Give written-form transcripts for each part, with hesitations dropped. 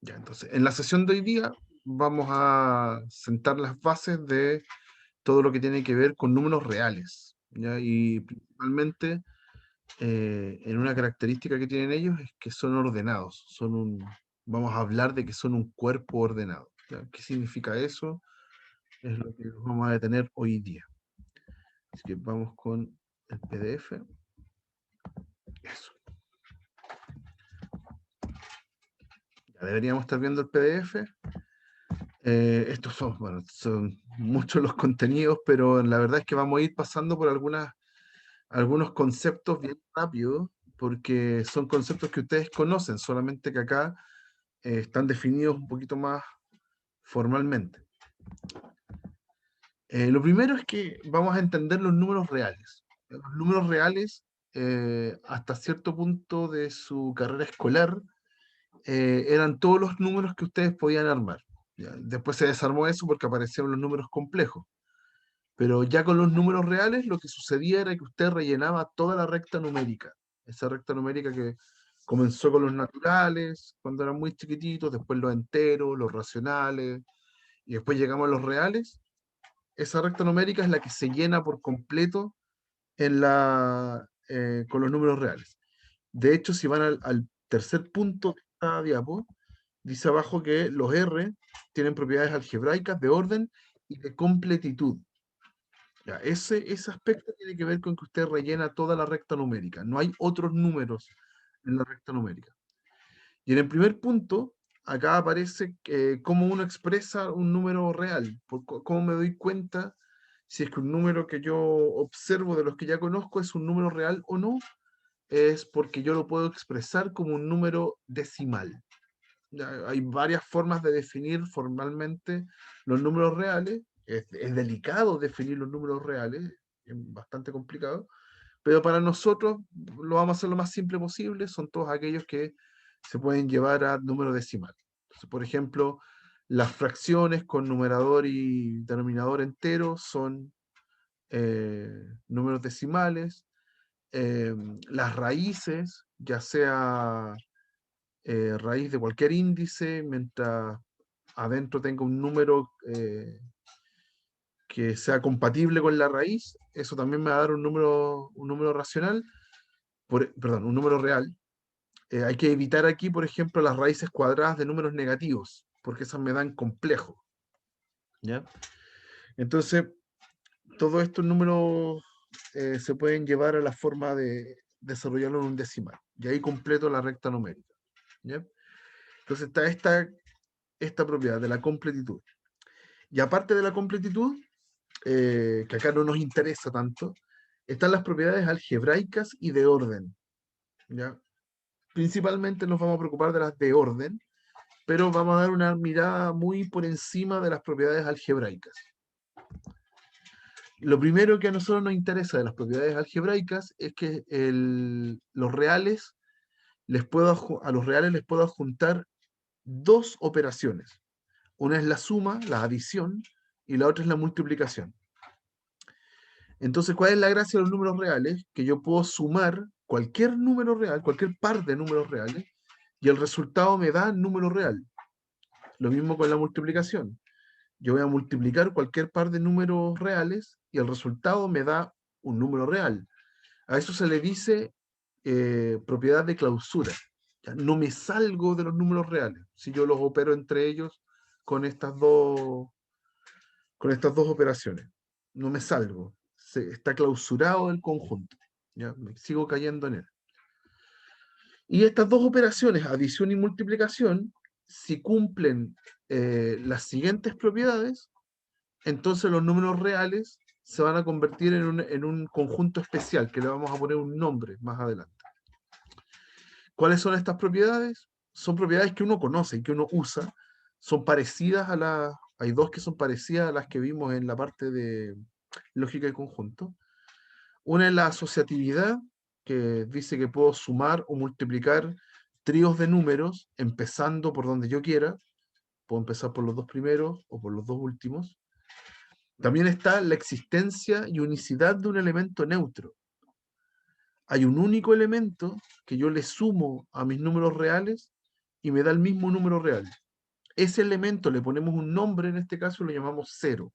Ya, entonces, en la sesión de hoy día vamos a sentar las bases de todo lo que tiene que ver con números reales, ¿ya? Y principalmente en una característica que tienen ellos es que son ordenados, vamos a hablar de que son un cuerpo ordenado, ¿ya? ¿Qué significa eso? Es lo que nos vamos a detener hoy día. Así que vamos con el PDF. Eso. Ya deberíamos estar viendo el PDF. Estos bueno, son muchos los contenidos, pero la verdad es que vamos a ir pasando por algunos conceptos bien rápido, porque son conceptos que ustedes conocen, solamente que acá están definidos un poquito más formalmente. Lo primero es que vamos a entender los números reales. Los números reales, hasta cierto punto de su carrera escolar, eran todos los números que ustedes podían armar. ¿Ya? Después se desarmó eso porque aparecieron los números complejos. Pero ya con los números reales, lo que sucedía era que usted rellenaba toda la recta numérica. Esa recta numérica que comenzó con los naturales, cuando eran muy chiquititos, después los enteros, los racionales, y después llegamos a los reales. Esa recta numérica es la que se llena por completo con los números reales. De hecho, si van al tercer punto de esta diapo, dice abajo que los R tienen propiedades algebraicas de orden y de completitud. Ya, ese aspecto tiene que ver con que usted rellena toda la recta numérica. No hay otros números en la recta numérica. Y en el primer punto, acá aparece cómo uno expresa un número real. Cómo me doy cuenta si es que un número que yo observo de los que ya conozco es un número real o no. Es porque yo lo puedo expresar como un número decimal. Ya, hay varias formas de definir formalmente los números reales. Es delicado definir los números reales, es bastante complicado, pero para nosotros lo vamos a hacer lo más simple posible. Son todos aquellos que se pueden llevar a número decimal. Entonces, por ejemplo, las fracciones con numerador y denominador entero son eh, números decimales. Eh, las raíces, ya sea raíz de cualquier índice, mientras adentro tenga un número que sea compatible con la raíz, eso también me va a dar un número racional, perdón, un número real. Hay que evitar aquí, por ejemplo, las raíces cuadradas de números negativos, porque esas me dan complejo. ¿Ya? Entonces, todos estos números se pueden llevar a la forma de desarrollarlo en un decimal. Y ahí completo la recta numérica. ¿Ya? Entonces está esta propiedad de la completitud. Y aparte de la completitud, que acá no nos interesa tanto, están las propiedades algebraicas y de orden. ¿Ya? Principalmente nos vamos a preocupar de las de orden, pero vamos a dar una mirada muy por encima de las propiedades algebraicas. Lo primero que a nosotros nos interesa de las propiedades algebraicas es que los reales a los reales les puedo adjuntar dos operaciones. Una es la suma, la adición, y la otra es la multiplicación. Entonces, ¿cuál es la gracia de los números reales? Que yo puedo sumar cualquier número real, cualquier par de números reales, y el resultado me da número real. Lo mismo con la multiplicación. Yo voy a multiplicar cualquier par de números reales y el resultado me da un número real. A eso se le dice propiedad de clausura. Ya, no me salgo de los números reales si yo los opero entre ellos con con estas dos operaciones. No me salgo. Está clausurado el conjunto. ¿Ya? Me sigo cayendo en él. Y estas dos operaciones, adición y multiplicación, si cumplen las siguientes propiedades, entonces los números reales se van a convertir en un conjunto especial, que le vamos a poner un nombre más adelante. ¿Cuáles son estas propiedades? Son propiedades que uno conoce y que uno usa. Son parecidas a las... Hay dos que son parecidas a las que vimos en la parte de lógica de conjunto. Una es la asociatividad, que dice que puedo sumar o multiplicar tríos de números empezando por donde yo quiera. Puedo empezar por los dos primeros o por los dos últimos. También está la existencia y unicidad de un elemento neutro. Hay un único elemento que yo le sumo a mis números reales y me da el mismo número real. Ese elemento le ponemos un nombre, en este caso lo llamamos 0.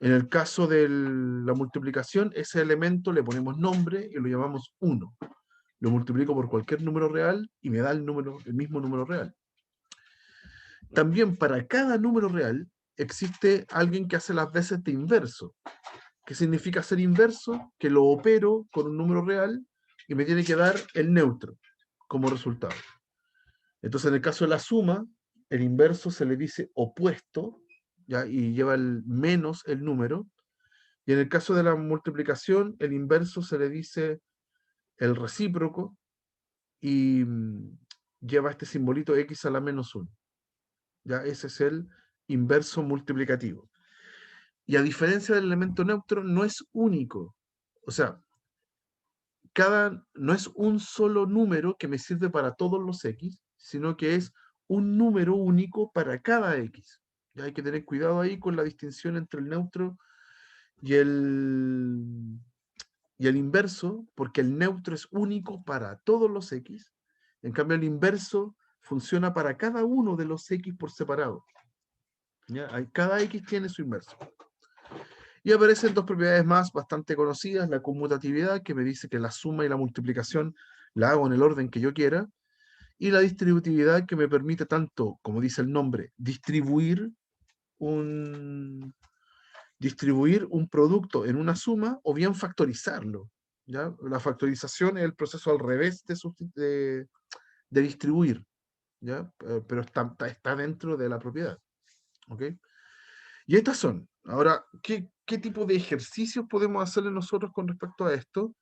En el caso de la multiplicación, ese elemento le ponemos nombre y lo llamamos 1. Lo multiplico por cualquier número real y me da el mismo número real. También para cada número real existe alguien que hace las veces de inverso. ¿Qué significa ser inverso? Que lo opero con un número real y me tiene que dar el neutro como resultado. Entonces, en el caso de la suma, el inverso se le dice opuesto, ¿ya? Y lleva el menos el número. Y en el caso de la multiplicación, el inverso se le dice el recíproco y lleva este simbolito x a la menos 1. ¿Ya? Ese es el inverso multiplicativo. Y a diferencia del elemento neutro, no es único. O sea, no es un solo número que me sirve para todos los x, sino que es un número único para cada x. Ya hay que tener cuidado ahí con la distinción entre el neutro y el inverso, porque el neutro es único para todos los x. En cambio, el inverso funciona para cada uno de los x por separado. ¿Ya? Cada x tiene su inverso. Y aparecen dos propiedades más bastante conocidas, la conmutatividad, que me dice que la suma y la multiplicación la hago en el orden que yo quiera, y la distributividad, que me permite tanto, como dice el nombre, distribuir un producto en una suma o bien factorizarlo. ¿Ya? La factorización es el proceso al revés de distribuir, ¿ya? Pero está dentro de la propiedad. ¿Ok? Y estas son. Ahora, ¿qué tipo de ejercicios podemos hacerle nosotros con respecto a esto?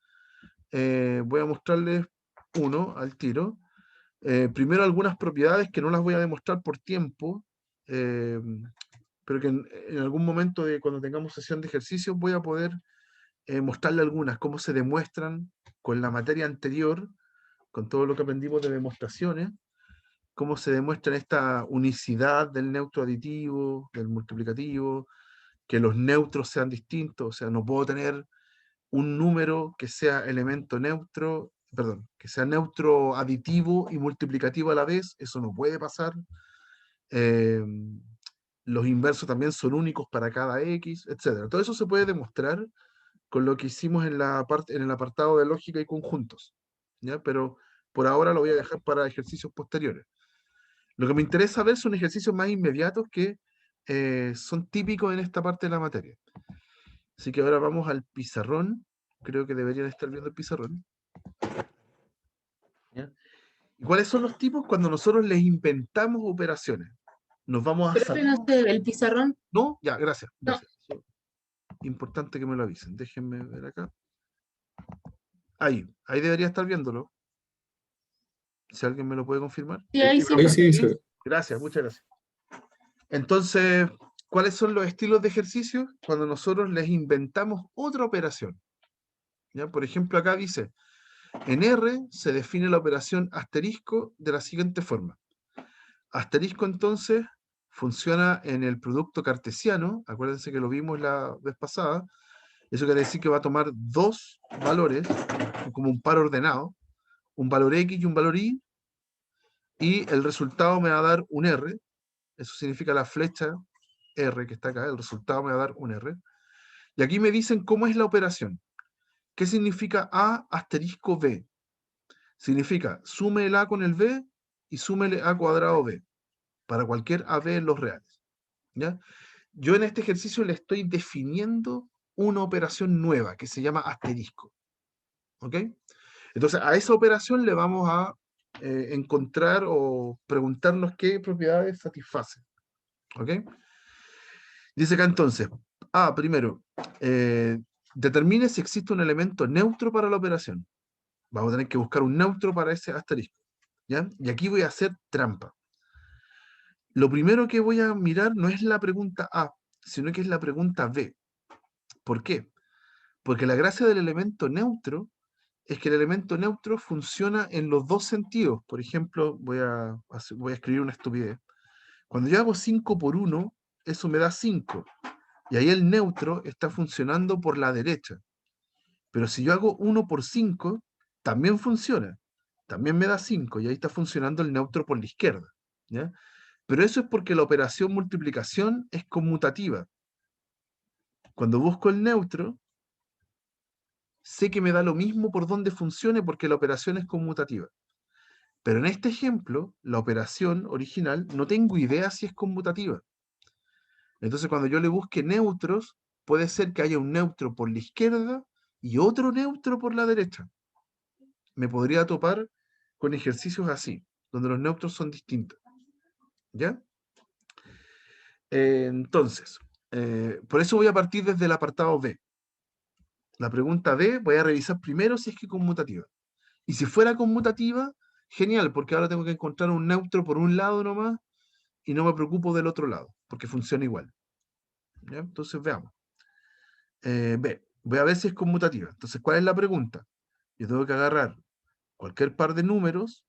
Voy a mostrarles uno al tiro. Primero algunas propiedades que no las voy a demostrar por tiempo, pero que en algún momento cuando tengamos sesión de ejercicios voy a poder mostrarle algunas, cómo se demuestran con la materia anterior, con todo lo que aprendimos de demostraciones, cómo se demuestra esta unicidad del neutro aditivo, del multiplicativo, que los neutros sean distintos, o sea, no puedo tener un número que sea elemento neutro, perdón, que sea neutro aditivo y multiplicativo a la vez, eso no puede pasar. Los inversos también son únicos para cada x, etc. Todo eso se puede demostrar con lo que hicimos en el apartado de lógica y conjuntos, ¿ya? Pero por ahora lo voy a dejar para ejercicios posteriores. Lo que me interesa ver son ejercicios más inmediatos que son típicos en esta parte de la materia. Así que ahora vamos al pizarrón. Creo que deberían estar viendo el pizarrón. ¿Ya? ¿Y cuáles son los tipos? Cuando nosotros les inventamos operaciones. Nos vamos a Profe, no se ve el pizarrón. ¿No? Ya, gracias. No. Importante que me lo avisen. Déjenme ver acá. Ahí debería estar viéndolo. Si alguien me lo puede confirmar. Sí, ahí sí. Sí. Gracias, muchas gracias. Entonces, ¿cuáles son los estilos de ejercicio? Cuando nosotros les inventamos otra operación. ¿Ya? Por ejemplo, acá dice, en R se define la operación asterisco de la siguiente forma. Asterisco, entonces, funciona en el producto cartesiano. Acuérdense que lo vimos la vez pasada. Eso quiere decir que va a tomar dos valores, como un par ordenado, un valor X y un valor Y, y el resultado me va a dar un R. Eso significa la flecha R que está acá, el resultado me va a dar un R. Y aquí me dicen cómo es la operación. ¿Qué significa A asterisco B? Significa sume el A con el B y súmele A cuadrado B, para cualquier AB en los reales. ¿Ya? Yo en este ejercicio le estoy definiendo una operación nueva que se llama asterisco. ¿Ok? Entonces a esa operación le vamos a encontrar o preguntarnos qué propiedades satisface. ¿Ok? Dice acá entonces, primero, determine si existe un elemento neutro para la operación. Vamos a tener que buscar un neutro para ese asterisco. ¿Ya? Y aquí voy a hacer trampa. Lo primero que voy a mirar no es la pregunta A, sino que es la pregunta B. ¿Por qué? Porque la gracia del elemento neutro es que el elemento neutro funciona en los dos sentidos. Por ejemplo, voy a escribir una estupidez. Cuando yo hago 5 por 1, eso me da 5. Y ahí el neutro está funcionando por la derecha. Pero si yo hago 1 por 5, también funciona. también me da 5, y ahí está funcionando el neutro por la izquierda, ¿ya? Pero eso es porque la operación multiplicación es conmutativa. Cuando busco el neutro, sé que me da lo mismo por donde funcione porque la operación es conmutativa. Pero en este ejemplo, la operación original, no tengo idea si es conmutativa. Entonces, cuando yo le busque neutros, puede ser que haya un neutro por la izquierda y otro neutro por la derecha. Me podría topar con ejercicios así, donde los neutros son distintos. ¿Ya? Entonces, por eso voy a partir desde el apartado B. La pregunta B voy a revisar primero si es que es conmutativa. Y si fuera conmutativa, genial, porque ahora tengo que encontrar un neutro por un lado nomás y no me preocupo del otro lado, porque funciona igual. ¿Ya? Entonces veamos. B. Voy a ver si es conmutativa. Entonces, ¿cuál es la pregunta? Yo tengo que agarrar cualquier par de números,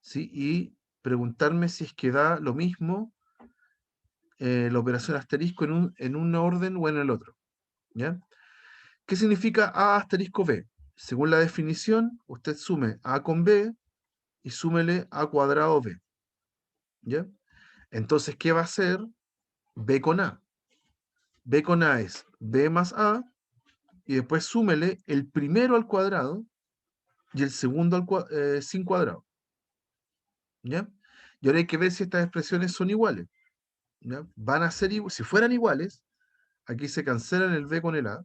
¿sí? Y preguntarme si es que da lo mismo la operación asterisco en un orden o en el otro. ¿Ya? ¿Qué significa A asterisco B? Según la definición, usted sume A con B y súmele A cuadrado B. ¿Ya? Entonces, ¿qué va a hacer B con A? B con A es B más A, y después súmele el primero al cuadrado y el segundo sin cuadrado. ¿Ya? Y ahora hay que ver si estas expresiones son iguales. ¿Ya? Van a ser si fueran iguales, aquí se cancelan el B con el A,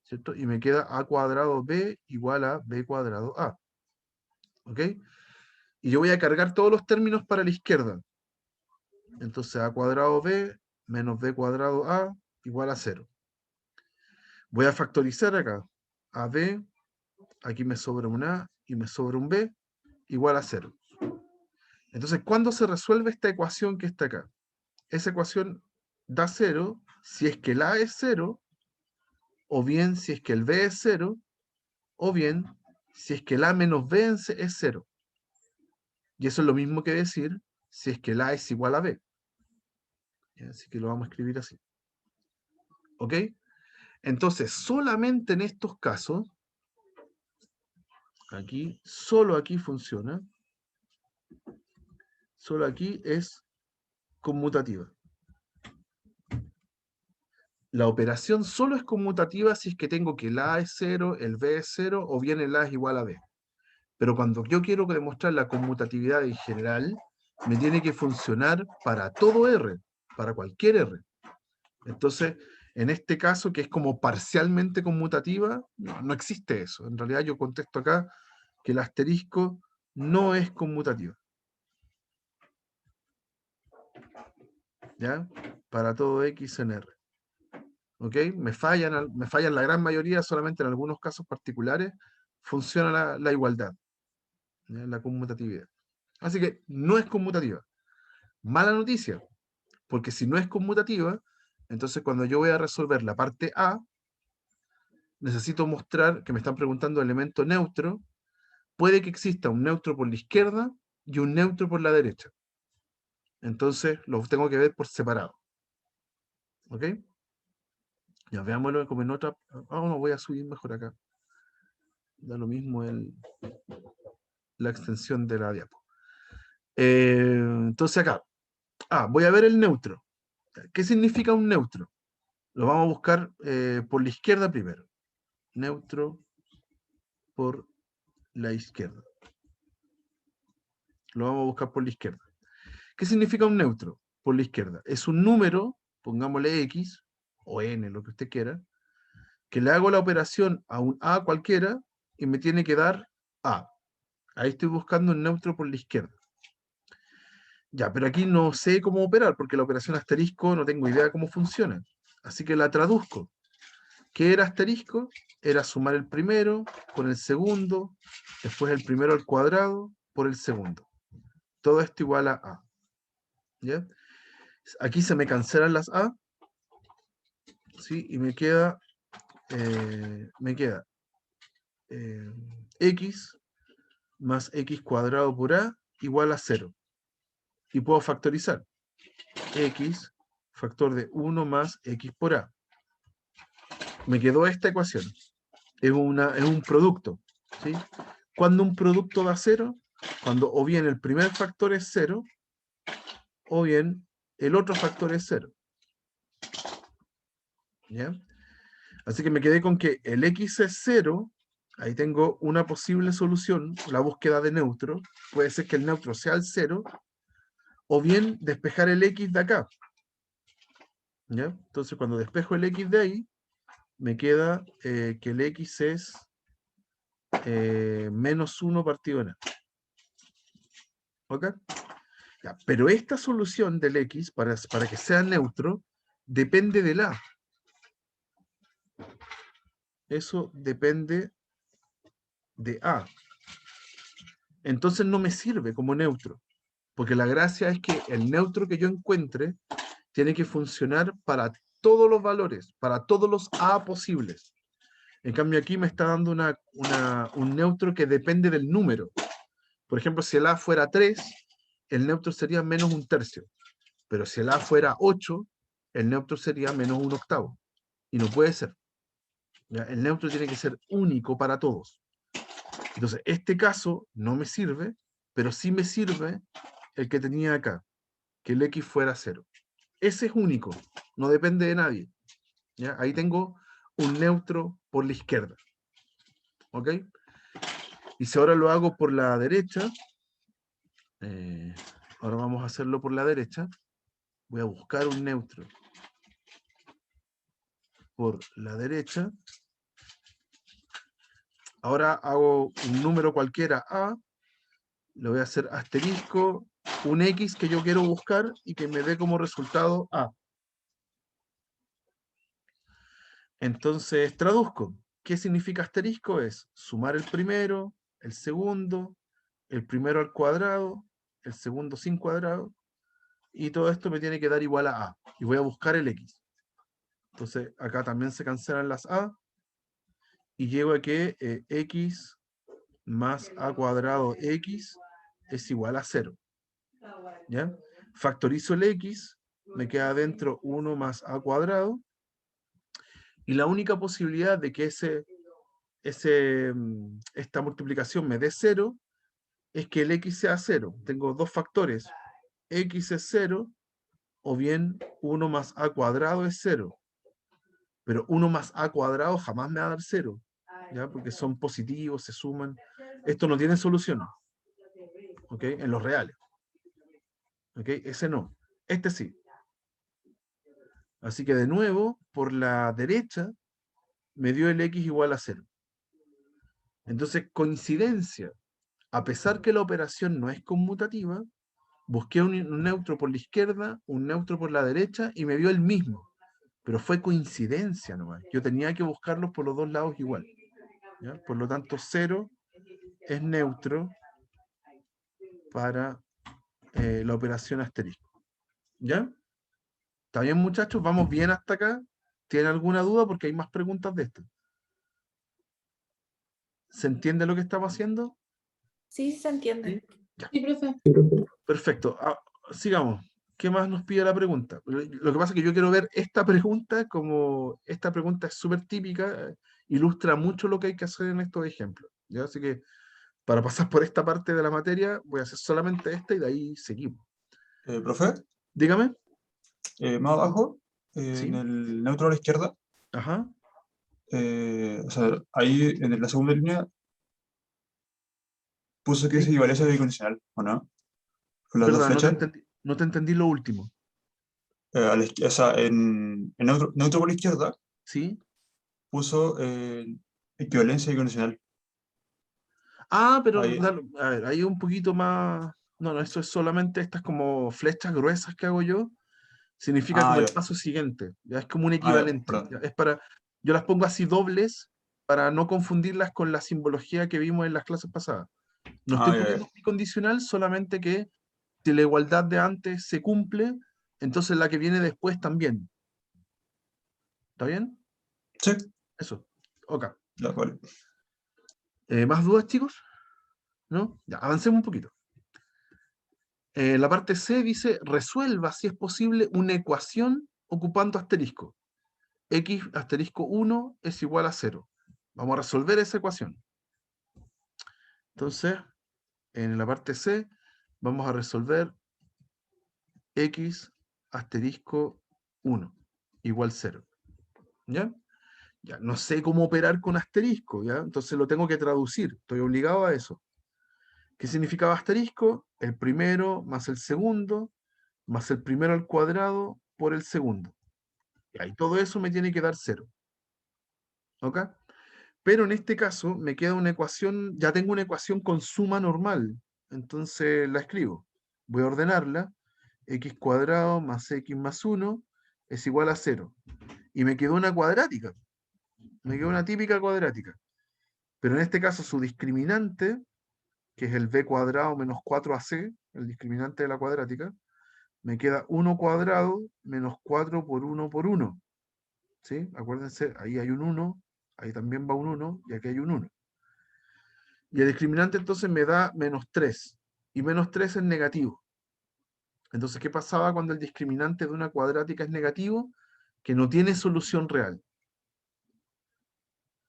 ¿cierto? Y me queda A cuadrado B igual a B cuadrado A. ¿Ok? Y yo voy a cargar todos los términos para la izquierda. Entonces A cuadrado B menos B cuadrado A igual a 0. Voy a factorizar acá. AB, aquí me sobra un A y me sobra un B, igual a 0. Entonces, ¿cuándo se resuelve esta ecuación que está acá? Esa ecuación da 0 si es que el A es 0, o bien si es que el B es 0, o bien si es que el A menos B es 0. Y eso es lo mismo que decir si es que el A es igual a B. Así que lo vamos a escribir así. ¿Ok? Entonces, solamente en estos casos, aquí, solo aquí funciona, solo aquí es conmutativa. La operación solo es conmutativa si es que tengo que el A es 0, el B es 0, o bien el A es igual a B. Pero cuando yo quiero demostrar la conmutatividad en general, me tiene que funcionar para todo R, para cualquier R. Entonces, en este caso, que es como parcialmente conmutativa, no existe eso. En realidad yo contesto acá que el asterisco no es conmutativa. ¿Ya? Para todo X en R. ¿Ok? Me fallan la gran mayoría, solamente en algunos casos particulares funciona la igualdad, ¿ya? La conmutatividad. Así que no es conmutativa. Mala noticia, porque si no es conmutativa, entonces cuando yo voy a resolver la parte A, necesito mostrar que me están preguntando elemento neutro. Puede que exista un neutro por la izquierda y un neutro por la derecha. Entonces los tengo que ver por separado. ¿Ok? Ya veámoslo como en otra. No, voy a subir mejor acá. Da lo mismo la extensión de la diapo. Entonces acá. Voy a ver el neutro. ¿Qué significa un neutro? Lo vamos a buscar por la izquierda primero. Neutro por la izquierda. Lo vamos a buscar por la izquierda. ¿Qué significa un neutro por la izquierda? Es un número, pongámosle X o N, lo que usted quiera, que le hago la operación a un A cualquiera y me tiene que dar A. Ahí estoy buscando un neutro por la izquierda. Ya, pero aquí no sé cómo operar, porque la operación asterisco no tengo idea de cómo funciona. Así que la traduzco. ¿Qué era asterisco? Era sumar el primero con el segundo, después el primero al cuadrado por el segundo. Todo esto igual a A. ¿Ya? Aquí se me cancelan las A, ¿sí? Y me queda X más X cuadrado por A igual a 0. Y puedo factorizar. X factor de 1 más X por A. Me quedó esta ecuación. Es un producto, ¿sí? Cuando un producto da 0, cuando o bien el primer factor es 0, o bien el otro factor es 0. ¿Ya? Así que me quedé con que el x es 0, ahí tengo una posible solución, la búsqueda de neutro, puede ser que el neutro sea el 0, o bien despejar el x de acá. ¿Ya? Entonces cuando despejo el x de ahí, me queda que el x es menos 1 partido en a. ¿Ok? Ya, pero esta solución del x, para que sea neutro, depende del a. Eso depende de a. Entonces no me sirve como neutro, porque la gracia es que el neutro que yo encuentre tiene que funcionar para todos los valores, para todos los a posibles. En cambio aquí me está dando un neutro que depende del número. Por ejemplo, si el a fuera 3, el neutro sería menos un tercio. Pero si el a fuera 8, el neutro sería menos un octavo. Y no puede ser. ¿Ya? El neutro tiene que ser único para todos. Entonces, este caso no me sirve, pero sí me sirve el que tenía acá, que el x fuera 0. Ese es único, no depende de nadie. ¿Ya? Ahí tengo un neutro por la izquierda. ¿Ok? Y si ahora lo hago por la derecha, ahora vamos a hacerlo por la derecha, voy a buscar un neutro por la derecha. Ahora hago un número cualquiera a, le voy a hacer asterisco, un x que yo quiero buscar y que me dé como resultado a. Entonces traduzco. ¿Qué significa asterisco? Es sumar el primero, el segundo, el primero al cuadrado, el segundo sin cuadrado, y todo esto me tiene que dar igual a. Y voy a buscar el x. Entonces acá también se cancelan las a, y llego a que x más a cuadrado x es igual a 0. ¿Ya? Factorizo el x, me queda adentro 1 más a cuadrado, y la única posibilidad de que esta multiplicación me dé 0 es que el x sea 0. Tengo dos factores, x es 0, o bien 1 más a cuadrado es 0. Pero 1 más a cuadrado jamás me va a dar 0, ¿ya? Porque son positivos, se suman. Esto no tiene solución, ¿ok? En los reales. ¿Ok? Ese no. Este sí. Así que de nuevo, por la derecha, me dio el x igual a 0. Entonces, coincidencia. A pesar que la operación no es conmutativa, busqué un neutro por la izquierda, un neutro por la derecha y me dio el mismo. Pero fue coincidencia nomás. Yo tenía que buscarlos por los dos lados igual. ¿Ya? Por lo tanto, 0 es neutro para la operación asterisco. ¿Ya? ¿Está bien, muchachos? ¿Vamos bien hasta acá? ¿Tienen alguna duda? Porque hay más preguntas de esto. ¿Se entiende lo que estamos haciendo? Sí, se entiende. ¿Sí? Ya. Sí, profe. Perfecto. Sigamos. ¿Qué más nos pide la pregunta? Lo que pasa es que yo quiero ver esta pregunta, como esta pregunta es súper típica, ilustra mucho lo que hay que hacer en estos ejemplos. ¿Ya? Así que para pasar por esta parte de la materia, voy a hacer solamente esta y de ahí seguimos. Profe, Dígame. más abajo, Sí. en el neutro a la izquierda, Ajá. o sea, ahí en la segunda línea puso que Ok. es equivalencia bicondicional, ¿o no? Con las dos Perdón, flechas. no te entendí lo último. O sea, en neutro por la izquierda ¿Sí? puso equivalencia bicondicional. Ah, pero Ahí, a ver, ahí un poquito más. No, no, eso es solamente estas como flechas gruesas que hago yo. Significa como el ya, paso siguiente. Ya es como un ya, equivalente. perdón. ¿Ya? Es para. Yo las pongo así dobles para no confundirlas con la simbología que vimos en las clases pasadas. No estoy Ya, poniendo bicondicional, solamente que si la igualdad de antes se cumple, entonces la que viene después también. ¿Está bien? sí, Eso. Ok. ya, vale. ¿Más dudas, chicos? ¿No? Ya, avancemos un poquito. La parte C dice, resuelva, si es posible, una ecuación ocupando asterisco. X asterisco 1 es igual a 0. Vamos a resolver esa ecuación. Entonces, en la parte C, vamos a resolver x asterisco 1 igual 0. ¿Ya? Ya, no sé cómo operar con asterisco, ¿ya? Entonces lo tengo que traducir, estoy obligado a eso. ¿Qué significaba asterisco? El primero más el segundo, más el primero al cuadrado por el segundo. Y todo eso me tiene que dar 0. ¿Ok? Pero en este caso me queda una ecuación, ya tengo una ecuación con suma normal. Entonces la escribo. Voy a ordenarla. X cuadrado más x más 1 es igual a 0. Y me quedó una cuadrática. Me quedó una típica cuadrática. Pero en este caso su discriminante, que es el b cuadrado menos 4ac, el discriminante de la cuadrática, me queda 1 cuadrado menos 4 por 1 por 1. ¿Sí? Acuérdense, ahí hay un 1, ahí también va un 1 y aquí hay un 1. Y el discriminante entonces me da menos 3. Y menos 3 es negativo. Entonces, ¿qué pasaba cuando el discriminante de una cuadrática es negativo? Que no tiene solución real.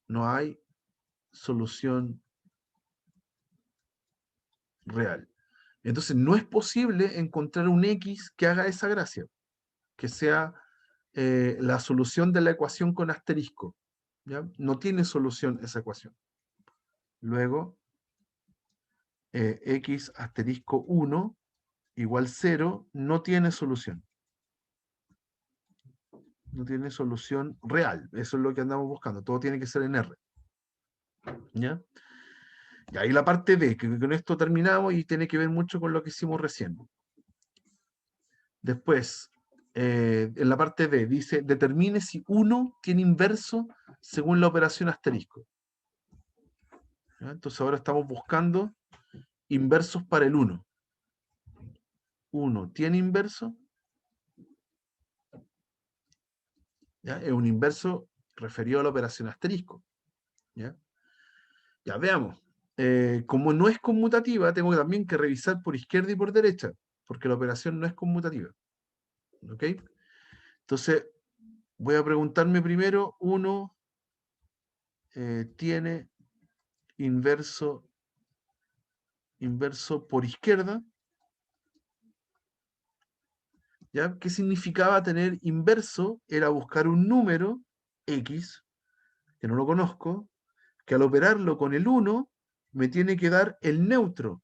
No hay solución real. Entonces, no es posible encontrar un X que haga esa gracia, que sea la solución de la ecuación con asterisco. ¿Ya? No tiene solución esa ecuación. Luego, X asterisco 1 igual 0 no tiene solución. No tiene solución real. Eso es lo que andamos buscando. Todo tiene que ser en R. ¿Ya? Y ahí la parte B, que con esto terminamos y tiene que ver mucho con lo que hicimos recién. Después, en la parte B, dice, determine si 1 tiene inverso según la operación asterisco. ¿Ya? Entonces ahora estamos buscando inversos para el 1. 1 tiene inverso. ¿Ya? Es un inverso referido a la operación asterisco. ¿Ya? Ya, veamos. Como no es conmutativa, tengo también que revisar por izquierda y por derecha, porque la operación no es conmutativa. ¿Ok? Entonces, voy a preguntarme primero, 1 tiene inverso por izquierda. ¿Ya? ¿Qué significaba tener inverso? Era buscar un número X, que no lo conozco, que al operarlo con el 1 me tiene que dar el neutro.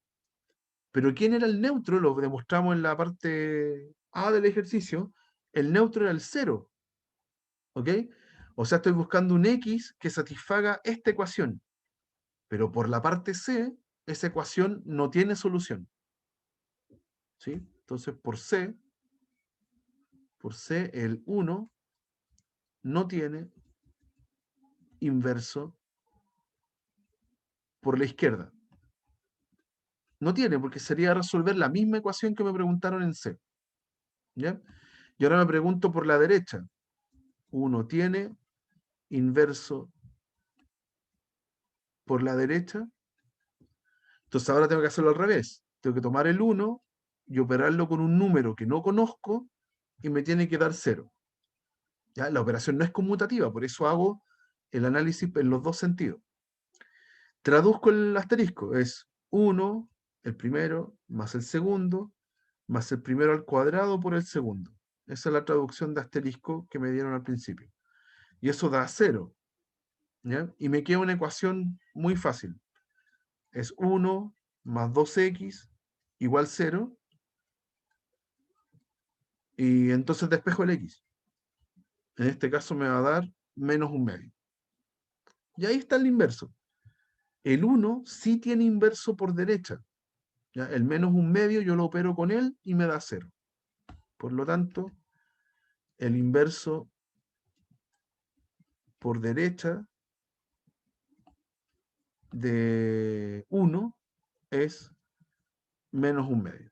Pero ¿quién era el neutro? Lo demostramos en la parte A del ejercicio. El neutro era el 0. ¿Ok? O sea, estoy buscando un X que satisfaga esta ecuación. Pero por la parte C, esa ecuación no tiene solución. ¿Sí? Entonces, por C, el 1 no tiene inverso por la izquierda. No tiene, porque sería resolver la misma ecuación que me preguntaron en C. ¿Ya? Y ahora me pregunto por la derecha. 1 tiene inverso por la derecha. Entonces ahora tengo que hacerlo al revés. Tengo que tomar el 1 y operarlo con un número que no conozco y me tiene que dar 0. ¿Ya? La operación no es conmutativa, por eso hago el análisis en los dos sentidos. Traduzco el asterisco, es 1, el primero, más el segundo, más el primero al cuadrado por el segundo. Esa es la traducción de asterisco que me dieron al principio. Y eso da 0. ¿Ya? Y me queda una ecuación muy fácil. Es 1 más 2x igual 0. Y entonces despejo el x. En este caso me va a dar menos un medio. Y ahí está el inverso. El 1 sí tiene inverso por derecha. ¿Ya? El menos un medio yo lo opero con él y me da 0. Por lo tanto, el inverso por derecha de 1 es menos un medio.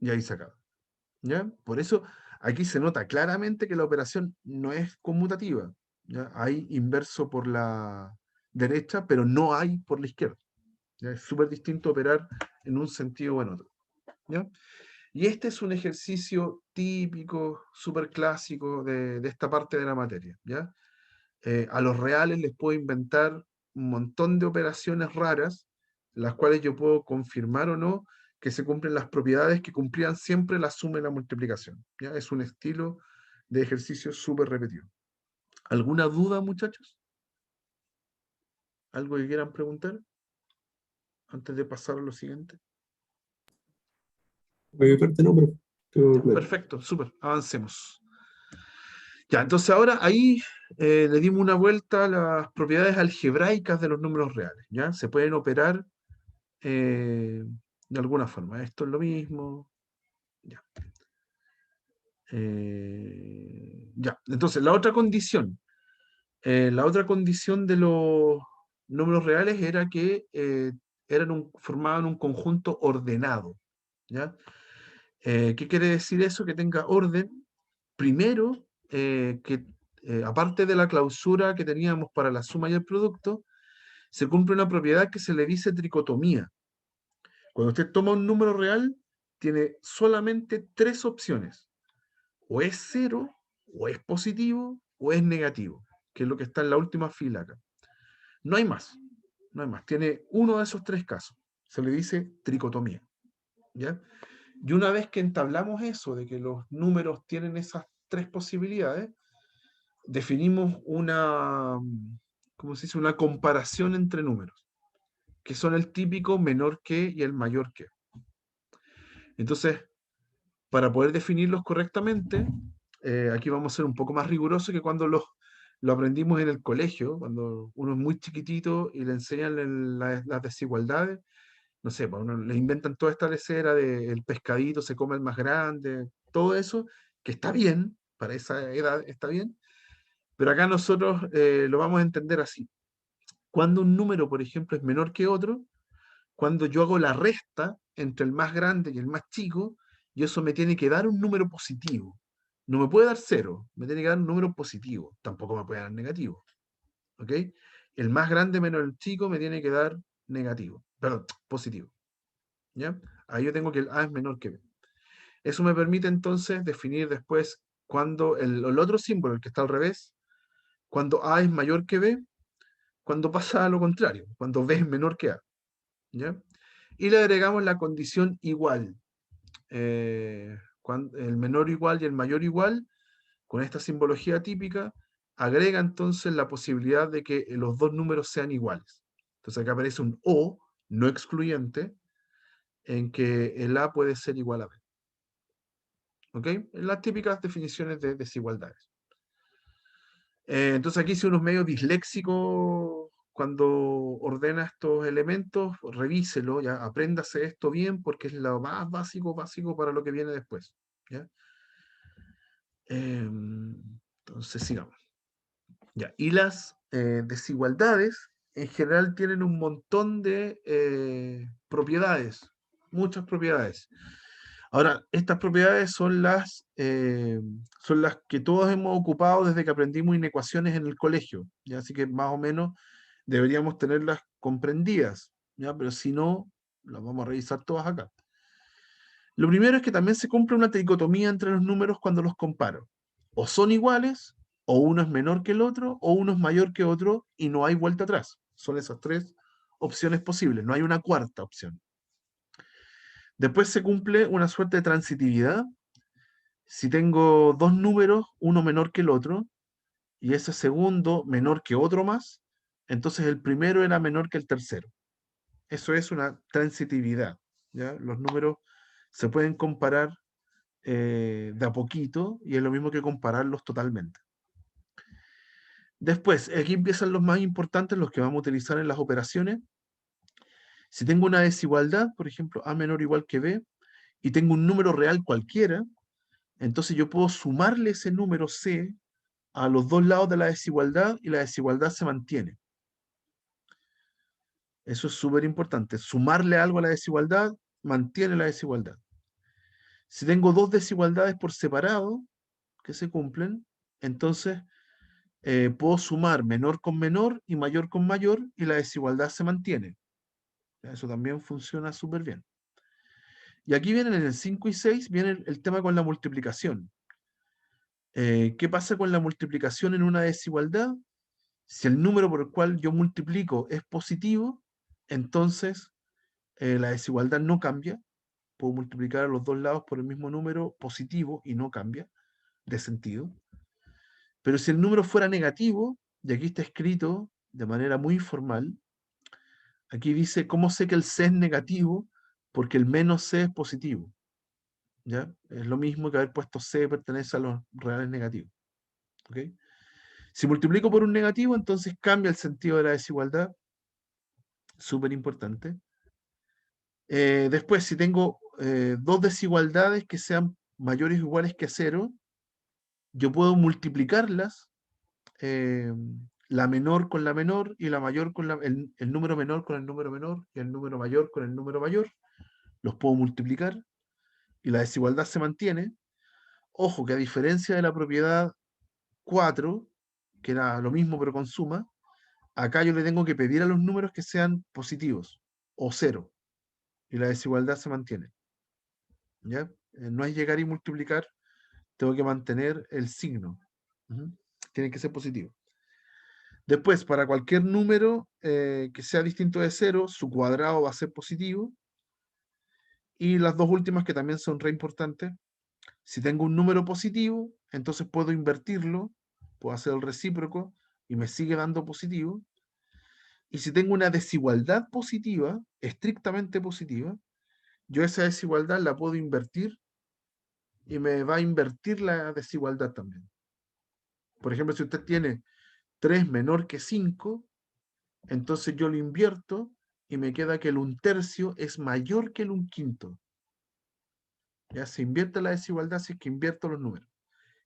Y ahí se acaba. ¿Ya? Por eso aquí se nota claramente que la operación no es conmutativa. ¿Ya? Hay inverso por la derecha, pero no hay por la izquierda. ¿Ya? Es súper distinto operar en un sentido o en otro. ¿Ya? Y este es un ejercicio típico, súper clásico de esta parte de la materia. ¿Ya? A los reales les puedo inventar un montón de operaciones raras, las cuales yo puedo confirmar o no que se cumplen las propiedades que cumplían siempre la suma y la multiplicación. ¿Ya? Es un estilo de ejercicio súper repetido. ¿Alguna duda, muchachos? ¿Algo que quieran preguntar antes de pasar a lo siguiente? Por mi parte no, pero quedó claro. Perfecto, súper, avancemos. Ya, entonces ahora ahí le dimos una vuelta a las propiedades algebraicas de los números reales. ¿Ya? Se pueden operar de alguna forma. Esto es lo mismo. Ya. Ya. Entonces, la otra condición de los números reales era que formaban un conjunto ordenado. ¿Ya? ¿Qué quiere decir eso? Que tenga orden. Primero, aparte de la clausura que teníamos para la suma y el producto, se cumple una propiedad que se le dice tricotomía. Cuando usted toma un número real, tiene solamente tres opciones. O es cero, o es positivo, o es negativo, que es lo que está en la última fila acá. No hay más. No hay más. Tiene uno de esos tres casos. Se le dice tricotomía. ¿Ya? Y una vez que entablamos eso, de que los números tienen esas tres posibilidades, definimos ¿cómo se dice? Una comparación entre números, que son el típico menor que y el mayor que. Entonces, para poder definirlos correctamente, aquí vamos a ser un poco más rigurosos que cuando lo aprendimos en el colegio, cuando uno es muy chiquitito y le enseñan las desigualdades. No sé, pues uno le inventan toda esta lecera de el pescadito se come el más grande, todo eso, que está bien, para esa edad está bien, pero acá nosotros lo vamos a entender así. Cuando un número, por ejemplo, es menor que otro, cuando yo hago la resta entre el más grande y el más chico, y eso me tiene que dar un número positivo. No me puede dar cero, me tiene que dar un número positivo, tampoco me puede dar negativo. ¿Ok? El más grande menos el chico me tiene que dar negativo, perdón, positivo. ¿Ya? Ahí yo tengo que el A es menor que B. Eso me permite entonces definir después cuando el otro símbolo, el que está al revés, cuando A es mayor que B, cuando pasa a lo contrario, cuando B es menor que A. ¿Ya? Y le agregamos la condición igual. El menor igual y el mayor igual, con esta simbología típica, agrega entonces la posibilidad de que los dos números sean iguales. Entonces acá aparece un O no excluyente, en que el A puede ser igual a B. ¿Ok? Las típicas definiciones de desigualdades. Entonces aquí hice unos medios disléxicos cuando ordena estos elementos, revíselo, ya, apréndase esto bien porque es lo más básico para lo que viene después. ¿Ya? Entonces sigamos. Ya. Y las desigualdades en general tienen un montón de propiedades, muchas propiedades. Ahora, estas propiedades son las que todos hemos ocupado desde que aprendimos inecuaciones en el colegio, ¿ya? Así que más o menos deberíamos tenerlas comprendidas, ¿ya? Pero si no, las vamos a revisar todas acá. Lo primero es que también se cumple una tricotomía entre los números cuando los comparo. O son iguales, o uno es menor que el otro, o uno es mayor que otro, y no hay vuelta atrás. Son esas tres opciones posibles, no hay una cuarta opción. Después se cumple una suerte de transitividad. Si tengo dos números, uno menor que el otro, y ese segundo menor que otro más, entonces el primero era menor que el tercero. Eso es una transitividad. ¿Ya? Los números se pueden comparar de a poquito, y es lo mismo que compararlos totalmente. Después, aquí empiezan los más importantes, los que vamos a utilizar en las operaciones. Si tengo una desigualdad, por ejemplo, A menor o igual que B, y tengo un número real cualquiera, entonces yo puedo sumarle ese número C a los dos lados de la desigualdad y la desigualdad se mantiene. Eso es súper importante. Sumarle algo a la desigualdad mantiene la desigualdad. Si tengo dos desigualdades por separado que se cumplen, entonces puedo sumar menor con menor y mayor con mayor y la desigualdad se mantiene. Eso también funciona súper bien. Y aquí vienen en el 5 y 6, viene el tema con la multiplicación. ¿Qué pasa con la multiplicación en una desigualdad? Si el número por el cual yo multiplico es positivo, entonces la desigualdad no cambia. Puedo multiplicar a los dos lados por el mismo número positivo y no cambia de sentido. Pero si el número fuera negativo, y aquí está escrito de manera muy formal, aquí dice, ¿cómo sé que el C es negativo? Porque el menos C es positivo. ¿Ya? Es lo mismo que haber puesto C pertenece a los reales negativos. ¿Ok? Si multiplico por un negativo, entonces cambia el sentido de la desigualdad. Súper importante. Después, si tengo dos desigualdades que sean mayores o iguales que 0, yo puedo multiplicarlas, la menor con la menor y la mayor con el número menor con el número menor y el número mayor con el número mayor. Los puedo multiplicar y la desigualdad se mantiene. Ojo que a diferencia de la propiedad 4, que era lo mismo pero con suma, acá yo le tengo que pedir a los números que sean positivos o 0 y la desigualdad se mantiene. ¿Ya? No es llegar y multiplicar, tengo que mantener el signo. Tiene que ser positivo. Después, para cualquier número que sea distinto de 0, su cuadrado va a ser positivo. Y las dos últimas que también son re importantes. Si tengo un número positivo, entonces puedo invertirlo, puedo hacer el recíproco y me sigue dando positivo. Y si tengo una desigualdad positiva, estrictamente positiva, yo esa desigualdad la puedo invertir y me va a invertir la desigualdad también. Por ejemplo, si usted tiene 3 menor que 5, entonces yo lo invierto y me queda que el 1/3 es mayor que el 1/5. Ya se invierte la desigualdad si es que invierto los números.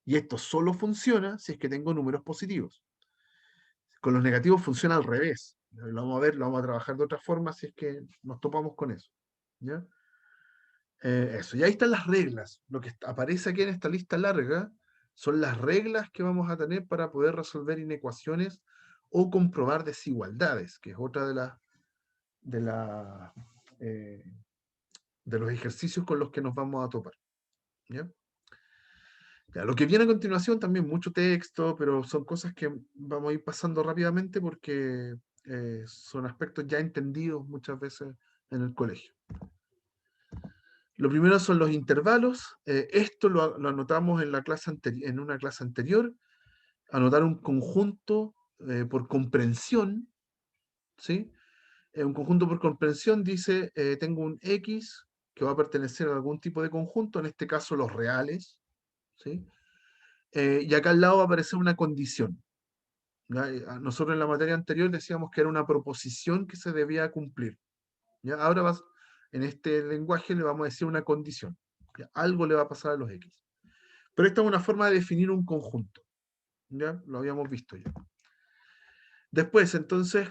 Y esto solo funciona si es que tengo números positivos. Con los negativos funciona al revés. Lo vamos a ver, lo vamos a trabajar de otra forma si es que nos topamos con eso. ¿Ya? Eso. Y ahí están las reglas. Lo que aparece aquí en esta lista larga son las reglas que vamos a tener para poder resolver inecuaciones o comprobar desigualdades, que es otra eh, de los ejercicios con los que nos vamos a topar. ¿Ya? Ya, lo que viene a continuación también mucho texto, pero son cosas que vamos a ir pasando rápidamente porque son aspectos ya entendidos muchas veces en el colegio. Lo primero son los intervalos. Esto lo anotamos en una clase anterior. Anotar un conjunto por comprensión, ¿sí? Un conjunto por comprensión dice, tengo un X que va a pertenecer a algún tipo de conjunto, en este caso los reales, ¿sí? Y acá al lado va a aparecer una condición. ¿Ya? Nosotros en la materia anterior decíamos que era una proposición que se debía cumplir. ¿Ya? Ahora en este lenguaje le vamos a decir una condición. ¿Ya? Algo le va a pasar a los X. Pero esta es una forma de definir un conjunto. ¿Ya? Lo habíamos visto ya. Después, entonces,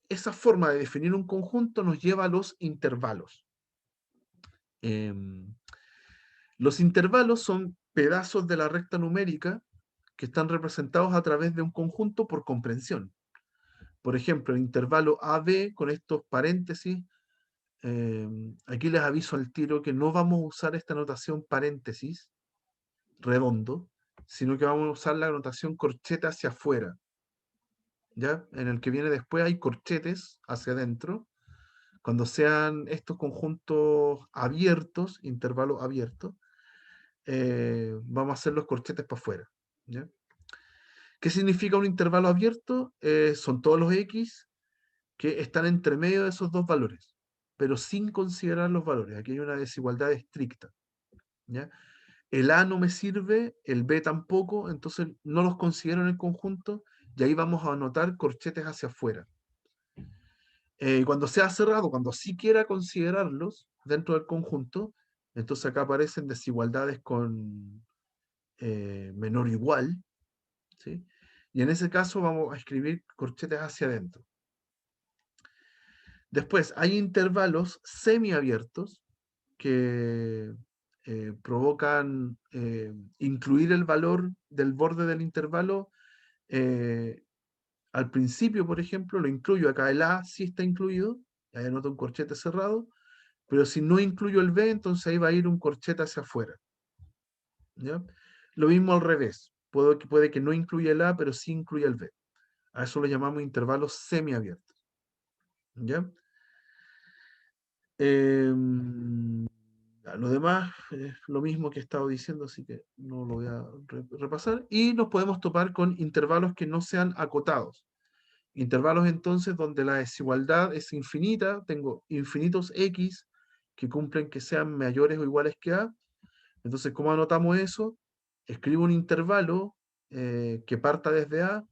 esa forma de definir un conjunto nos lleva a los intervalos. Los intervalos son pedazos de la recta numérica que están representados a través de un conjunto por comprensión. Por ejemplo, el intervalo AB con estos paréntesis, aquí les aviso al tiro que no vamos a usar esta notación paréntesis redondo, sino que vamos a usar la notación corcheta hacia afuera. ¿Ya? En el que viene después hay corchetes hacia adentro. Cuando sean estos conjuntos abiertos, intervalos abiertos, vamos a hacer los corchetes para afuera. ¿Ya? ¿Qué significa un intervalo abierto? Son todos los X que están entre medio de esos dos valores, pero sin considerar los valores. Aquí hay una desigualdad estricta. ¿Ya? El A no me sirve, el B tampoco, entonces no los considero en el conjunto y ahí vamos a anotar corchetes hacia afuera. Cuando sea cerrado, cuando sí quiera considerarlos dentro del conjunto, entonces acá aparecen desigualdades con menor o igual, ¿sí? Y en ese caso vamos a escribir corchetes hacia adentro. Después hay intervalos semiabiertos que provocan incluir el valor del borde del intervalo. Al principio, por ejemplo, lo incluyo acá, el A sí está incluido, ahí anoto un corchete cerrado, pero si no incluyo el B, entonces ahí va a ir un corchete hacia afuera. ¿Ya? Lo mismo al revés, puede que no incluya el A, pero sí incluya el B. A eso lo llamamos intervalos semiabiertos. ¿Ya? Lo demás es lo mismo que he estado diciendo, así que no lo voy a repasar. Y nos podemos topar con intervalos que no sean acotados. Intervalos entonces donde la desigualdad es infinita, tengo infinitos x que cumplen que sean mayores o iguales que a. Entonces, ¿cómo anotamos eso? Escribo un intervalo que parta desde a,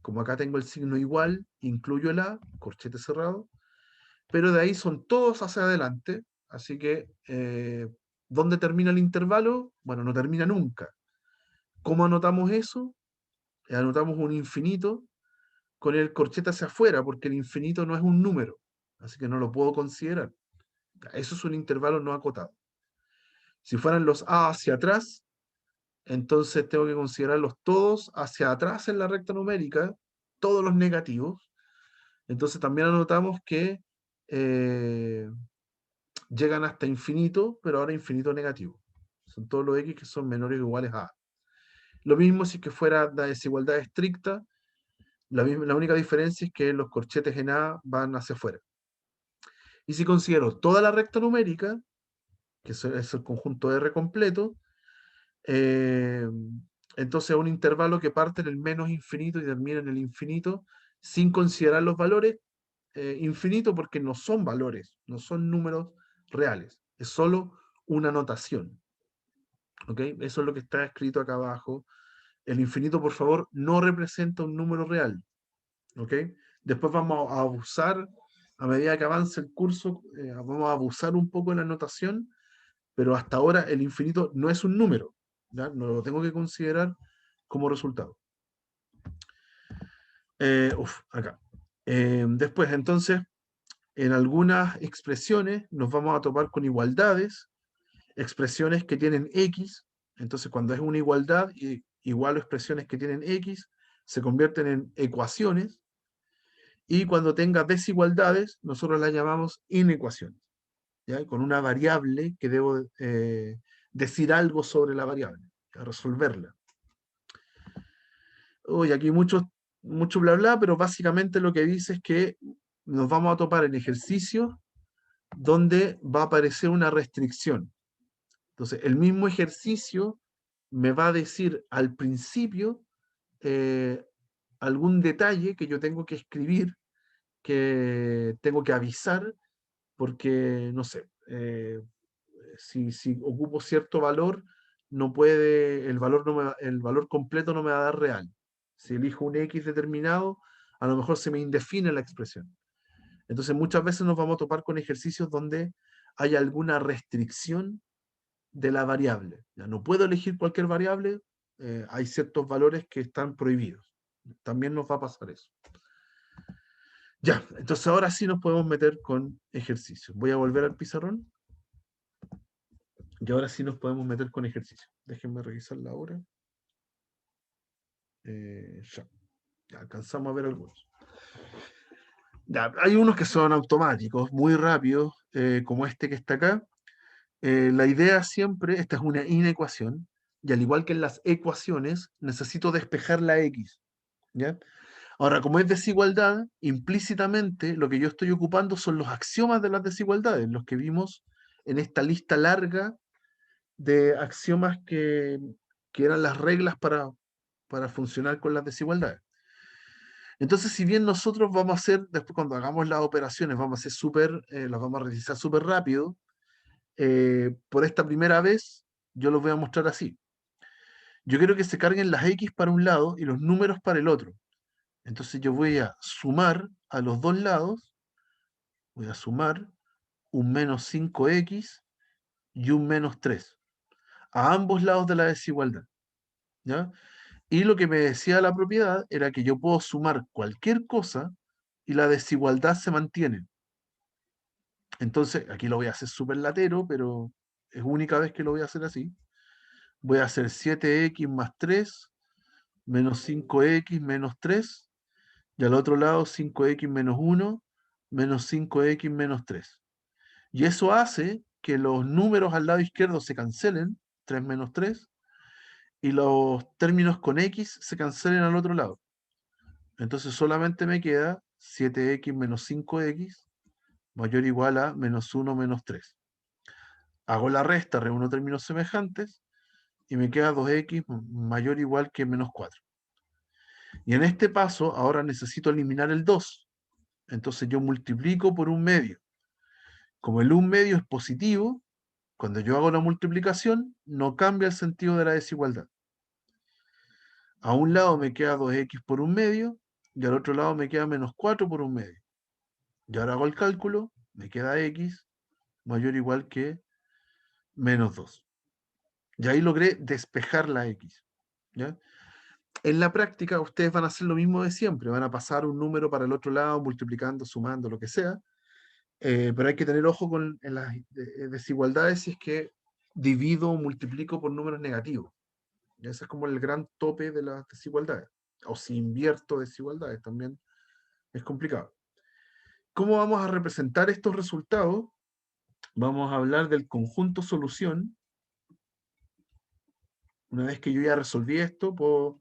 como acá tengo el signo igual, incluyo el a, corchete cerrado, pero de ahí son todos hacia adelante, así que ¿dónde termina el intervalo? Bueno, no termina nunca. ¿Cómo anotamos eso? Anotamos un infinito con el corchete hacia afuera, porque el infinito no es un número, así que no lo puedo considerar. Eso es un intervalo no acotado. Si fueran los a hacia atrás, entonces tengo que considerarlos todos hacia atrás en la recta numérica, todos los negativos. Entonces también anotamos que llegan hasta infinito, pero ahora infinito negativo. Son todos los x que son menores o iguales a. Lo mismo si que fuera la desigualdad estricta, la única diferencia es que los corchetes en A van hacia afuera. Y si considero toda la recta numérica, que es el conjunto R completo, entonces un intervalo que parte en el menos infinito y termina en el infinito, sin considerar los valores infinito, porque no son valores, no son números reales, es solo una notación. ¿Ok? Eso es lo que está escrito acá abajo. El infinito, por favor, no representa un número real. ¿Ok? Después vamos a abusar, a medida que avance el curso, vamos a abusar un poco de la notación, pero hasta ahora el infinito no es un número. ¿Ya? No lo tengo que considerar como resultado. Acá. Después, entonces, en algunas expresiones nos vamos a topar con igualdades, expresiones que tienen x, entonces cuando es una igualdad, igual a expresiones que tienen x, se convierten en ecuaciones, y cuando tenga desigualdades, nosotros las llamamos inecuaciones, ¿ya? Con una variable que debo decir algo sobre la variable, resolverla. Uy, aquí mucho bla bla, pero básicamente lo que dice es que nos vamos a topar en ejercicios donde va a aparecer una restricción. Entonces, el mismo ejercicio me va a decir al principio algún detalle que yo tengo que escribir, que tengo que avisar, porque, no sé, si ocupo cierto valor, no puede, el valor completo no me va a dar real. Si elijo un X determinado, a lo mejor se me indefine la expresión. Entonces, muchas veces nos vamos a topar con ejercicios donde hay alguna restricción de la variable. Ya no puedo elegir cualquier variable, hay ciertos valores que están prohibidos. También nos va a pasar eso. Ya, entonces ahora sí nos podemos meter con ejercicios. Voy a volver al pizarrón. Y ahora sí nos podemos meter con ejercicios. Déjenme revisar la hora. Ya alcanzamos a ver algunos. Ya, hay unos que son automáticos, muy rápidos, como este que está acá. La idea siempre, esta es una inecuación, y al igual que en las ecuaciones, necesito despejar la x. ¿Ya? Ahora, como es desigualdad, implícitamente lo que yo estoy ocupando son los axiomas de las desigualdades, los que vimos en esta lista larga de axiomas que eran las reglas para funcionar con las desigualdades. Entonces, si bien nosotros vamos a hacer, después cuando hagamos las operaciones, vamos a hacer las vamos a realizar súper rápido, por esta primera vez, yo los voy a mostrar así. Yo quiero que se carguen las X para un lado y los números para el otro. Entonces yo voy a sumar a los dos lados, voy a sumar un menos 5x y un menos 3, a ambos lados de la desigualdad. ¿Ya? Y lo que me decía la propiedad era que yo puedo sumar cualquier cosa y la desigualdad se mantiene. Entonces, aquí lo voy a hacer súper latero, pero es única vez que lo voy a hacer así. Voy a hacer 7x más 3 menos 5x menos 3, y al otro lado 5x menos 1 menos 5x menos 3. Y eso hace que los números al lado izquierdo se cancelen, 3 menos 3, y los términos con x se cancelen al otro lado. Entonces solamente me queda 7x menos 5x mayor o igual a menos 1 menos 3. Hago la resta, reúno términos semejantes, y me queda 2x mayor o igual que menos 4. Y en este paso, ahora necesito eliminar el 2. Entonces yo multiplico por 1/2. Como el 1/2 es positivo, cuando yo hago la multiplicación, no cambia el sentido de la desigualdad. A un lado me queda 2x por 1/2, y al otro lado me queda menos 4 por 1/2. Y ahora hago el cálculo, me queda x mayor o igual que menos 2. Y ahí logré despejar la x. ¿Ya? En la práctica, ustedes van a hacer lo mismo de siempre. Van a pasar un número para el otro lado, multiplicando, sumando, lo que sea. Pero hay que tener ojo en las desigualdades si es que divido o multiplico por números negativos. Y ese es como el gran tope de las desigualdades. O si invierto desigualdades, también es complicado. ¿Cómo vamos a representar estos resultados? Vamos a hablar del conjunto solución. Una vez que yo ya resolví esto, puedo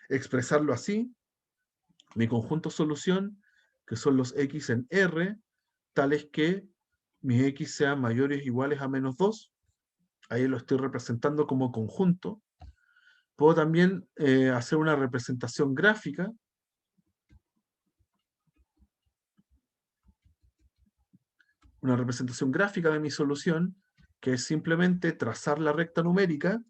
expresarlo así. Mi conjunto solución, que son los x en R, tales que mis x sean mayores o iguales a menos 2. Ahí lo estoy representando como conjunto. Puedo también hacer una representación gráfica. Una representación gráfica de mi solución, que es simplemente trazar la recta numérica,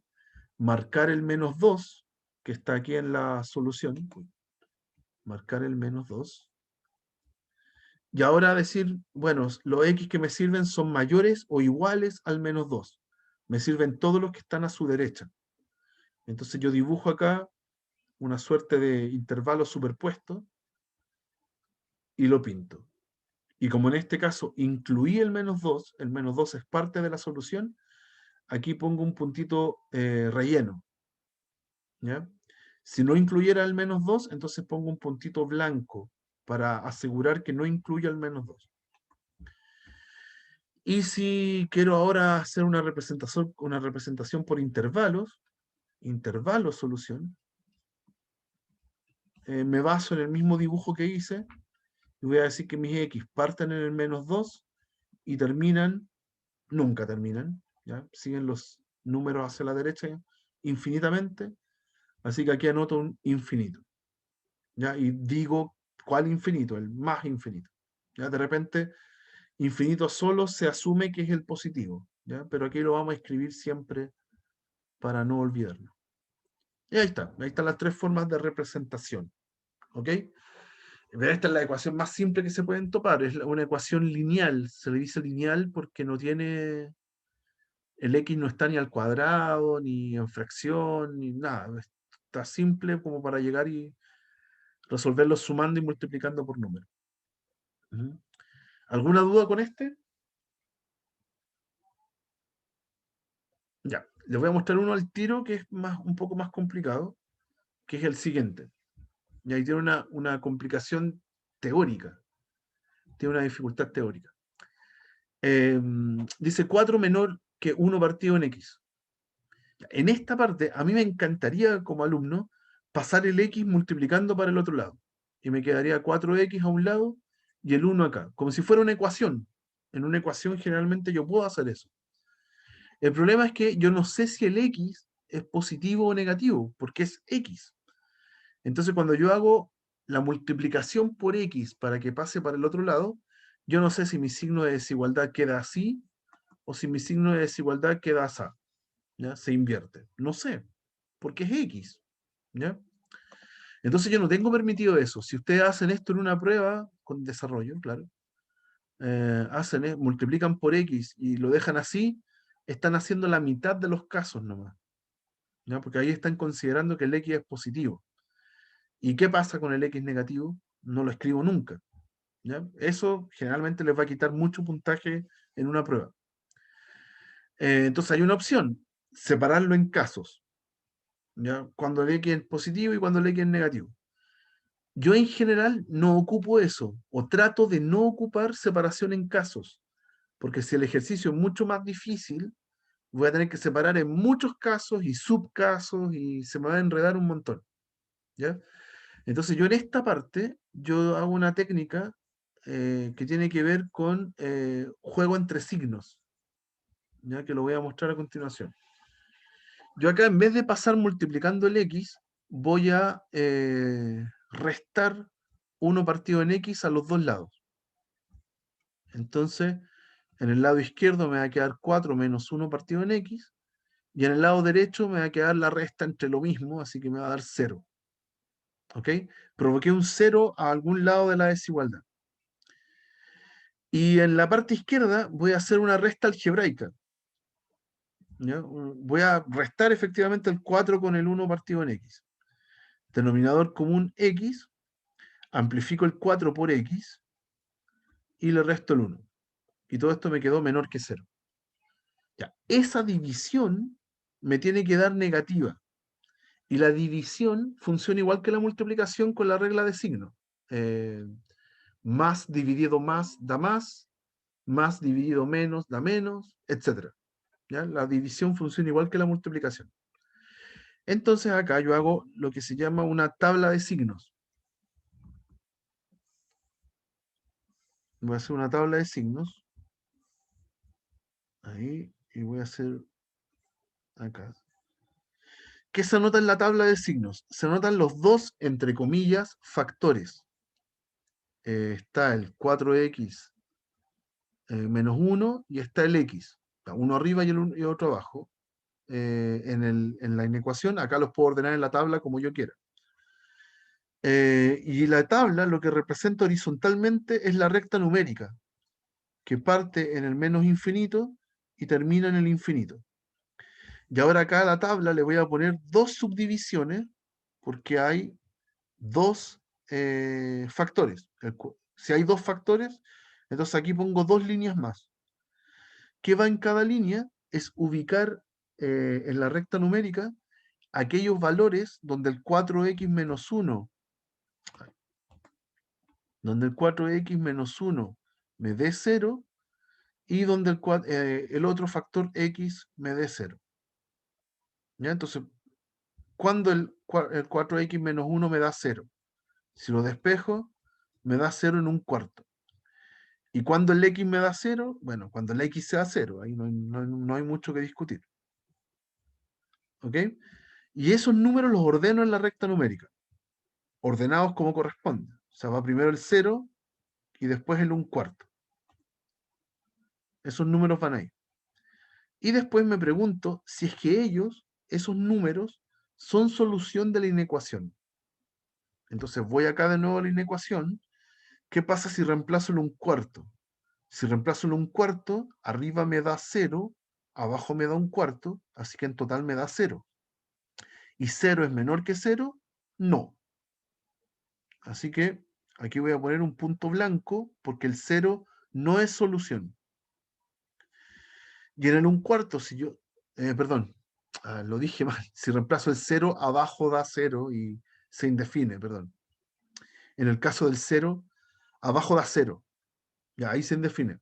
marcar el menos 2, que está aquí en la solución, marcar el menos 2, y ahora decir, bueno, los x que me sirven son mayores o iguales al menos 2. Me sirven todos los que están a su derecha. Entonces yo dibujo acá una suerte de intervalo superpuesto y lo pinto. Y como en este caso incluí el menos 2 es parte de la solución, aquí pongo un puntito relleno. ¿Ya? Si no incluyera el menos 2, entonces pongo un puntito blanco para asegurar que no incluya el menos 2. Y si quiero ahora hacer una representación por intervalos, intervalo solución, me baso en el mismo dibujo que hice y voy a decir que mis x parten en el menos 2 y terminan, nunca terminan, ¿ya? Siguen los números hacia la derecha infinitamente, así que aquí anoto un infinito, ¿ya? Y digo, ¿cuál infinito? El más infinito, ¿ya? De repente, infinito solo se asume que es el positivo, ¿ya? Pero aquí lo vamos a escribir siempre para no olvidarlo. Y ahí están las tres formas de representación, ¿ok? Pero esta es la ecuación más simple que se pueden topar, es una ecuación lineal, se le dice lineal porque no tiene, el x no está ni al cuadrado, ni en fracción, ni nada, está simple como para llegar y resolverlo sumando y multiplicando por número. ¿Alguna duda con este? Ya, les voy a mostrar uno al tiro que es un poco más complicado, que es el siguiente. Y ahí tiene una complicación teórica, tiene una dificultad teórica. Dice 4 menor que 1 partido en x. En esta parte, a mí me encantaría como alumno pasar el x multiplicando para el otro lado. Y me quedaría 4x a un lado y el 1 acá, como si fuera una ecuación. En una ecuación generalmente yo puedo hacer eso. El problema es que yo no sé si el x es positivo o negativo, porque es x. Entonces cuando yo hago la multiplicación por x para que pase para el otro lado, yo no sé si mi signo de desigualdad queda así o si mi signo de desigualdad queda así. ¿Ya? Se invierte. No sé, porque es x. ¿Ya? Entonces yo no tengo permitido eso. Si ustedes hacen esto en una prueba con desarrollo, claro, multiplican por x y lo dejan así, están haciendo la mitad de los casos nomás. ¿Ya? Porque ahí están considerando que el x es positivo. ¿Y qué pasa con el x negativo? No lo escribo nunca. ¿Ya? Eso generalmente les va a quitar mucho puntaje en una prueba. Entonces hay una opción, separarlo en casos. ¿Ya? Cuando el x es positivo y cuando el x es negativo. Yo en general no ocupo eso, o trato de no ocupar separación en casos, porque si el ejercicio es mucho más difícil, voy a tener que separar en muchos casos y subcasos y se me va a enredar un montón. ¿Ya? Entonces yo en esta parte, yo hago una técnica que tiene que ver con juego entre signos, ya que lo voy a mostrar a continuación. Yo acá, en vez de pasar multiplicando el x, voy a restar 1 partido en x a los dos lados. Entonces, en el lado izquierdo me va a quedar 4 menos 1 partido en x, y en el lado derecho me va a quedar la resta entre lo mismo, así que me va a dar 0. ¿Ok? Provoqué un 0 a algún lado de la desigualdad. Y en la parte izquierda voy a hacer una resta algebraica. ¿Ya? Voy a restar efectivamente el 4 con el 1 partido en x. Denominador común x, amplifico el 4 por x y le resto el 1. Y todo esto me quedó menor que 0. Ya. Esa división me tiene que dar negativa. Y la división funciona igual que la multiplicación con la regla de signo. Más dividido más da más dividido menos da menos, etc. ¿Ya? La división funciona igual que la multiplicación. Entonces acá yo hago lo que se llama una tabla de signos. Voy a hacer una tabla de signos. Ahí, y voy a hacer acá. ¿Qué se anota en la tabla de signos? Se anotan los dos, entre comillas, factores. Está el 4x menos 1 y está el x. Uno arriba y el otro abajo. En la inecuación, acá los puedo ordenar en la tabla como yo quiera. Y la tabla lo que representa horizontalmente es la recta numérica, que parte en el menos infinito y termina en el infinito. Y ahora acá a la tabla le voy a poner dos subdivisiones, porque hay dos factores. Si hay dos factores, entonces aquí pongo dos líneas más. ¿Qué va en cada línea? Es ubicar en la recta numérica aquellos valores donde el 4x menos 1 me dé 0 y donde el otro factor x me dé 0. ¿Ya? Entonces, cuando el 4x menos 1 me da 0, si lo despejo, me da 0 en un cuarto. Y cuando el x me da 0, bueno, cuando el x sea 0, ahí no hay mucho que discutir. ¿Ok? Y esos números los ordeno en la recta numérica, ordenados como corresponde. O sea, va primero el 0 y después el 1/4. Esos números van ahí. Y después me pregunto si es que esos números, son solución de la inecuación. Entonces voy acá de nuevo a la inecuación. ¿Qué pasa si reemplazo el 1/4? Si reemplazo el 1/4, arriba me da 0, abajo me da 1/4, así que en total me da 0. ¿Y 0 es menor que 0? No. Así que aquí voy a poner un punto blanco porque el 0 no es solución. Y en el 1/4, si yo, perdón, lo dije mal, si reemplazo el 0, abajo da 0 y se indefine, perdón. En el caso del 0, abajo da 0, ya ahí se indefine.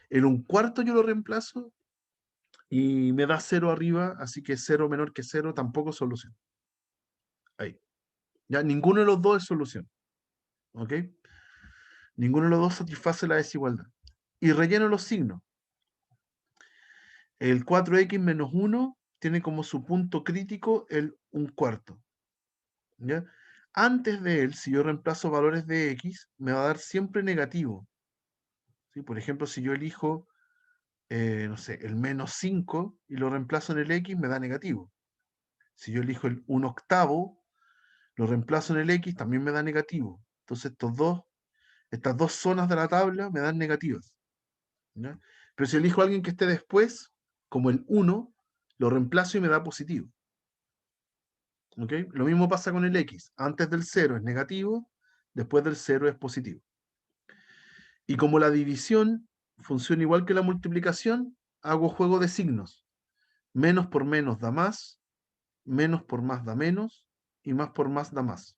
El 1/4 yo lo reemplazo y me da 0 arriba, así que 0 menor que 0 tampoco es solución. Ahí. Ya ninguno de los dos es solución. ¿Ok? Ninguno de los dos satisface la desigualdad. Y relleno los signos. El 4x menos 1 tiene como su punto crítico el 1/4. ¿Ya? Antes de él, si yo reemplazo valores de x, me va a dar siempre negativo. ¿Sí? Por ejemplo, si yo elijo, no sé, el menos 5 y lo reemplazo en el x, me da negativo. Si yo elijo el 1/8, lo reemplazo en el x, también me da negativo. Entonces estas dos zonas de la tabla me dan negativas. ¿Ya? Pero si elijo a alguien que esté después, como el 1, lo reemplazo y me da positivo. ¿Ok? Lo mismo pasa con el x. Antes del 0 es negativo, después del 0 es positivo. Y como la división funciona igual que la multiplicación, hago juego de signos. Menos por menos da más, menos por más da menos, y más por más da más.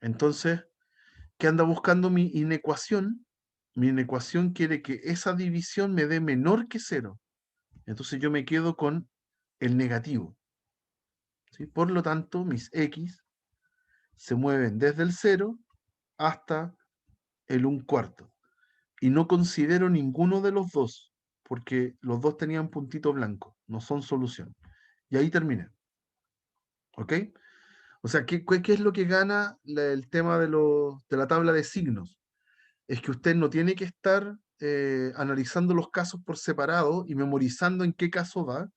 Entonces, ¿qué anda buscando mi inecuación? Mi inecuación quiere que esa división me dé menor que 0. Entonces yo me quedo con el negativo. ¿Sí? Por lo tanto, mis x se mueven desde el 0 hasta el 1/4. Y no considero ninguno de los dos, porque los dos tenían puntito blanco, no son solución. Y ahí terminé. ¿Ok? O sea, ¿qué es lo que gana el tema de la tabla de signos? Es que usted no tiene que estar analizando los casos por separado y memorizando en qué caso va,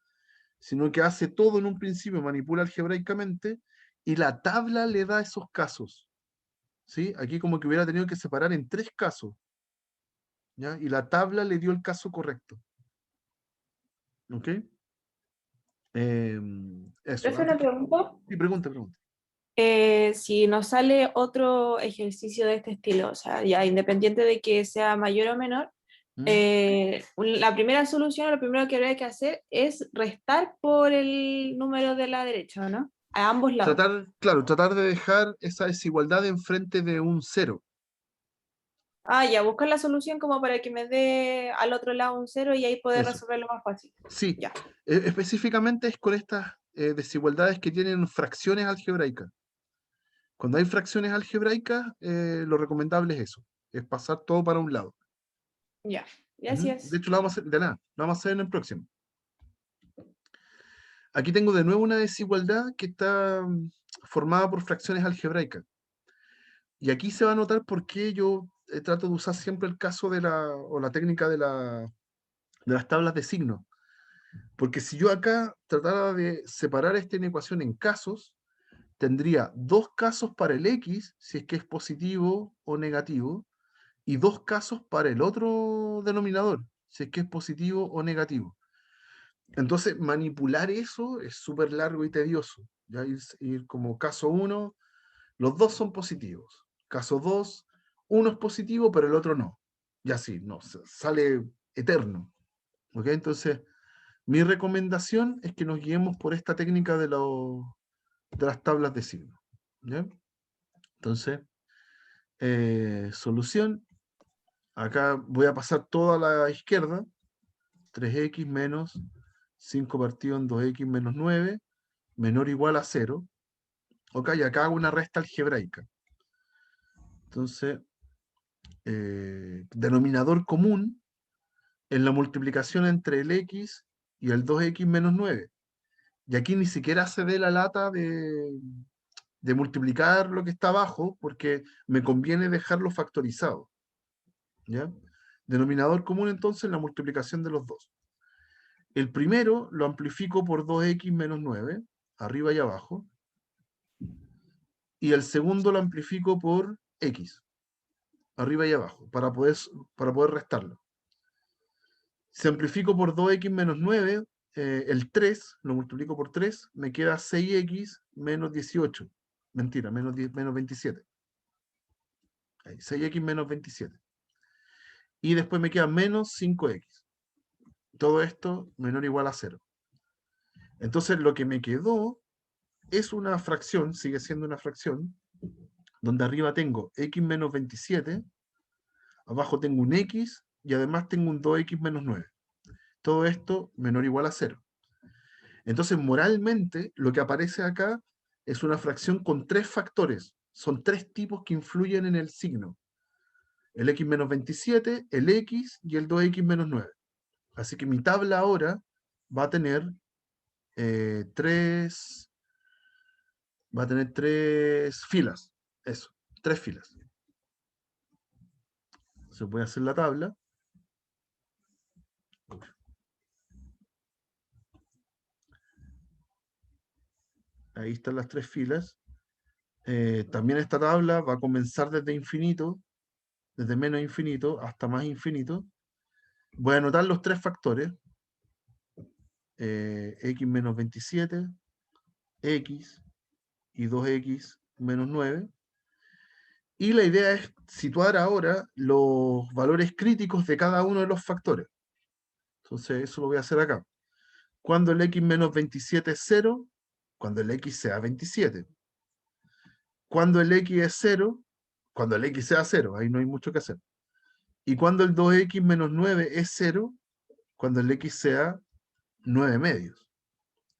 sino que hace todo en un principio, manipula algebraicamente y la tabla le da esos casos. ¿Sí? Aquí como que hubiera tenido que separar en 3 casos, ¿ya? Y la tabla le dio el caso correcto. ¿Ok? Eso. Profe, una pregunta. Sí, pregunta. Si nos sale otro ejercicio de este estilo, o sea, ya independiente de que sea mayor o menor, ¿Mm? la primera solución, lo primero que habría que hacer es restar por el número de la derecha, ¿no? A ambos lados. Tratar de dejar esa desigualdad enfrente de un 0. Ah, ya, buscar la solución como para que me dé al otro lado un 0 y ahí poder Eso. resolverlo más fácil. Sí, Ya, específicamente es con estas desigualdades que tienen fracciones algebraicas. Cuando hay fracciones algebraicas, lo recomendable es eso, es pasar todo para un lado. ya. Ujú. De Gracias. hecho, lo vamos a hacer, de nada, lo vamos a hacer en el próximo. Aquí tengo de nuevo una desigualdad que está formada por fracciones algebraicas. Y aquí se va a notar por qué yo trato de usar siempre el caso o la técnica de las tablas de signos. Porque si yo acá tratara de separar esta inecuación en casos, tendría 2 casos para el x, si es que es positivo o negativo, y 2 casos para el otro denominador, si es que es positivo o negativo. Entonces, manipular eso es súper largo y tedioso. Ya ir como caso 1, los dos son positivos. Caso 2, uno es positivo, pero el otro no. Y así, no, sale eterno. ¿Ok? Entonces, mi recomendación es que nos guiemos por esta técnica de las tablas de signos. ¿Ya? Entonces, solución. Acá voy a pasar toda la izquierda. 3x menos 5 partido en 2x menos 9, menor o igual a 0. Ok, y acá hago una resta algebraica. Entonces, denominador común en la multiplicación entre el x y el 2x menos 9. Y aquí ni siquiera se dé la lata de multiplicar lo que está abajo, porque me conviene dejarlo factorizado. ¿Ya? Denominador común entonces la multiplicación de los dos. El primero lo amplifico por 2x menos 9, arriba y abajo. Y el segundo lo amplifico por x, arriba y abajo, para poder restarlo. Si amplifico por 2x menos 9, el 3 lo multiplico por 3, me queda 6x menos 18. Mentira, menos 27. Ahí, 6x menos 27. Y después me queda menos 5x. Todo esto menor o igual a 0. Entonces lo que me quedó es una fracción, sigue siendo una fracción, donde arriba tengo x menos 27, abajo tengo un x y además tengo un 2x menos 9. Todo esto menor o igual a 0. Entonces, moralmente, lo que aparece acá es una fracción con 3 factores. Son 3 tipos que influyen en el signo. El x menos 27, el x y el 2x menos 9. Así que mi tabla ahora va a tener 3 filas. Eso, 3 filas. Se puede hacer la tabla. Ahí están las 3 filas. También esta tabla va a comenzar desde infinito, desde menos infinito hasta más infinito. Voy a anotar los 3 factores. X menos 27, x y 2x menos 9. Y la idea es situar ahora los valores críticos de cada uno de los factores. Entonces eso lo voy a hacer acá. Cuando el x menos 27 es 0, cuando el x sea 27. Cuando el x es 0, cuando el x sea 0, ahí no hay mucho que hacer. Y cuando el 2x menos 9 es 0, cuando el x sea 9 medios.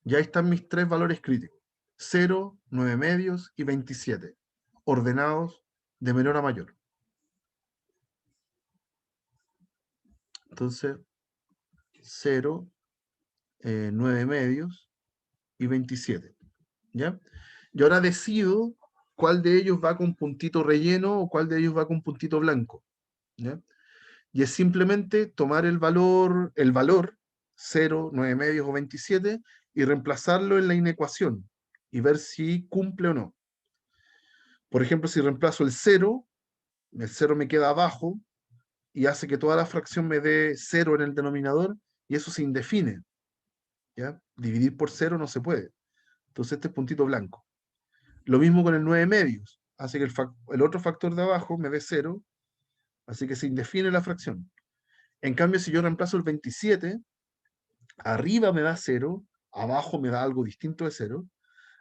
Y ahí están mis 3 valores críticos. 0, 9 medios y 27. Ordenados de menor a mayor. Entonces, 0, 9 medios y 27. ¿Ya? Y ahora decido cuál de ellos va con puntito relleno o cuál de ellos va con puntito blanco. ¿Ya? Y es simplemente tomar el valor 0, 9 medios o 27 y reemplazarlo en la inecuación y ver si cumple o no. Por ejemplo, si reemplazo el 0 me queda abajo y hace que toda la fracción me dé 0 en el denominador y eso se indefine. ¿Ya? Dividir por 0 no se puede. Entonces este es puntito blanco. Lo mismo con el 9 medios. Hace que el otro factor de abajo me dé 0, así que se indefine la fracción. En cambio, si yo reemplazo el 27, arriba me da 0, abajo me da algo distinto de 0,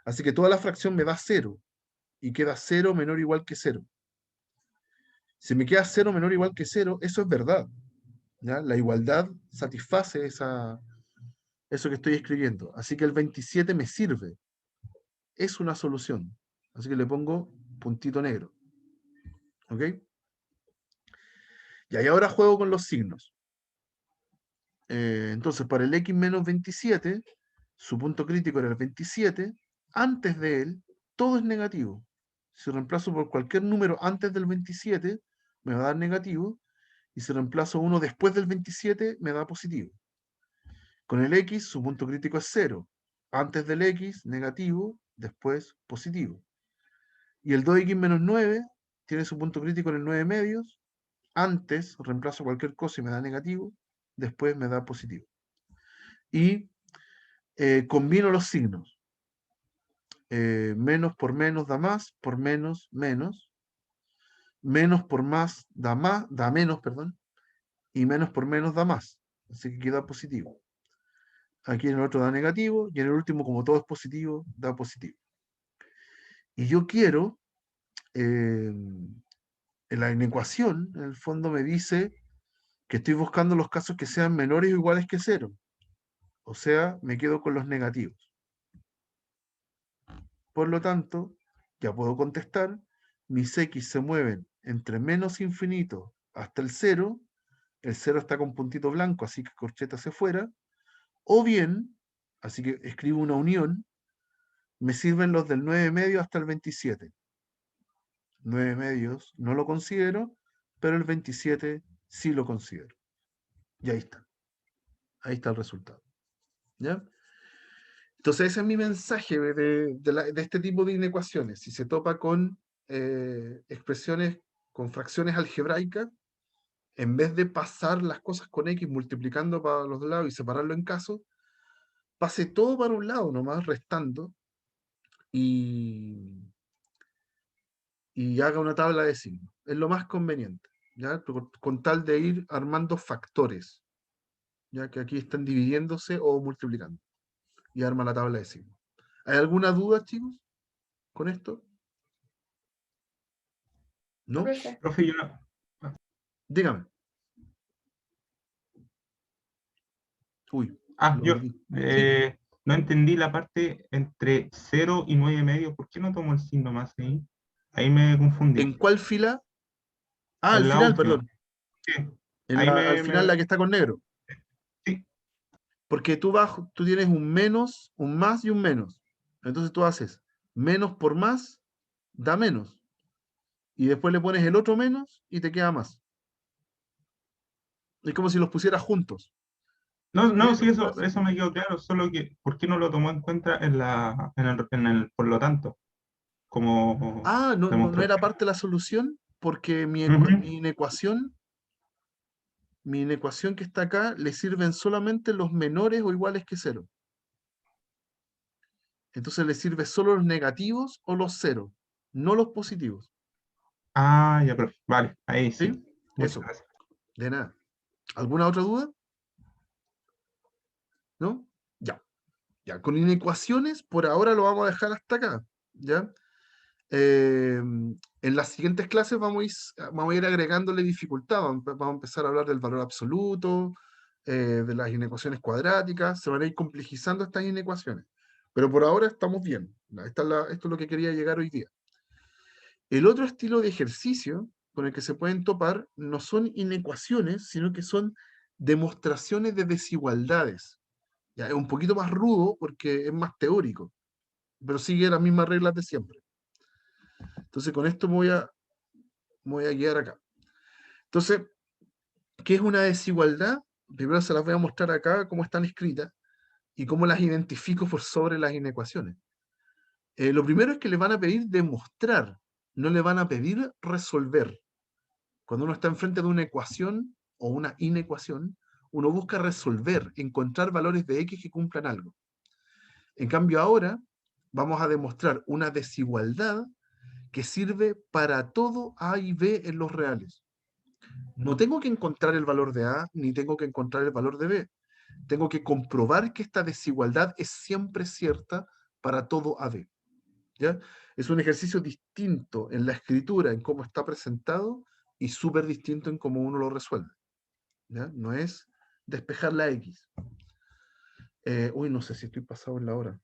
así que toda la fracción me da 0, y queda 0 menor o igual que 0. Si me queda 0 menor o igual que 0, eso es verdad. ¿Ya? La igualdad satisface eso que estoy escribiendo. Así que el 27 me sirve. Es una solución. Así que le pongo puntito negro. ¿Ok? Y ahí ahora juego con los signos. Entonces, para el x menos 27, su punto crítico era el 27, antes de él, todo es negativo. Si reemplazo por cualquier número antes del 27, me va a dar negativo, y si reemplazo uno después del 27, me da positivo. Con el x, su punto crítico es 0. Antes del x, negativo, después positivo. Y el 2x menos 9 tiene su punto crítico en el 9 medios. Antes reemplazo cualquier cosa y me da negativo, después me da positivo. Y combino los signos. Menos por menos da más, por menos, menos. Menos por más da menos, perdón. Y menos por menos da más. Así que queda positivo. Aquí en el otro da negativo, y en el último, como todo es positivo, da positivo. Y yo quiero, en la inecuación, en el fondo me dice que estoy buscando los casos que sean menores o iguales que 0. O sea, me quedo con los negativos. Por lo tanto, ya puedo contestar, mis x se mueven entre menos infinito hasta el 0 está con puntito blanco, así que corcheta hacia afuera, o bien, así que escribo una unión, me sirven los del 9 medio hasta el 27. 9 medios no lo considero, pero el 27 sí lo considero. Y ahí está. Ahí está el resultado. ¿Ya? Entonces ese es mi mensaje de este tipo de inecuaciones. Si se topa con expresiones, con fracciones algebraicas, en vez de pasar las cosas con x multiplicando para los dos lados y separarlo en casos, pase todo para un lado nomás, restando, y haga una tabla de signos. Es lo más conveniente, ¿ya? Con tal de ir armando factores, ya que aquí están dividiéndose o multiplicando, y arma la tabla de signos. ¿Hay alguna duda, chicos, con esto? ¿No? Profe. Profe, yo no, Dígame. Uy, lo yo perdí. no entendí la parte entre 0 y 9 medio. ¿Por qué no tomo el signo más ahí? Ahí me confundí. ¿En cuál fila? Ah, al En la final, última. perdón. Sí, ahí Al final la que está con negro. sí. Porque tú tienes un menos, un más y un menos. Entonces tú haces menos por más, da menos. Y después le pones el otro menos y te queda más. Es como si los pusieras juntos. No, ¿Qué no, es lo sí, que eso, pasa? eso me quedó claro, solo que ¿por qué no lo tomó en cuenta en el por lo tanto, como Ah, no era demostración? parte de la solución, porque Ujú. mi inecuación que está acá le sirven solamente los menores o iguales que 0. Entonces le sirve solo los negativos o los 0, no los positivos. Ah, ya, profe. Vale, ahí sí. ¿Sí? Muchas Eso, gracias. de nada. ¿Alguna otra duda? ¿No? Ya. Ya, con inecuaciones, por ahora lo vamos a dejar hasta acá. ¿Ya? En las siguientes clases vamos a ir agregándole dificultad. Vamos a empezar a hablar del valor absoluto, de las inecuaciones cuadráticas. Se van a ir complejizando estas inecuaciones. Pero por ahora estamos bien. Esto es lo que quería llegar hoy día. El otro estilo de ejercicio con el que se pueden topar no son inecuaciones, sino que son demostraciones de desigualdades. Ya, es un poquito más rudo porque es más teórico, pero sigue las mismas reglas de siempre. Entonces, con esto me voy a guiar acá. Entonces, ¿qué es una desigualdad? Primero se las voy a mostrar acá cómo están escritas y cómo las identifico por sobre las inecuaciones. Lo primero es que le van a pedir demostrar, no le van a pedir resolver. Cuando uno está enfrente de una ecuación o una inecuación, uno busca resolver, encontrar valores de X que cumplan algo. En cambio, ahora vamos a demostrar una desigualdad que sirve para todo A y B en los reales. No tengo que encontrar el valor de A, ni tengo que encontrar el valor de B. Tengo que comprobar que esta desigualdad es siempre cierta para todo AB. ¿Ya? Es un ejercicio distinto en la escritura, en cómo está presentado, y súper distinto en cómo uno lo resuelve. ¿Ya? No es despejar la X. Uy, no sé si estoy pasado en la hora.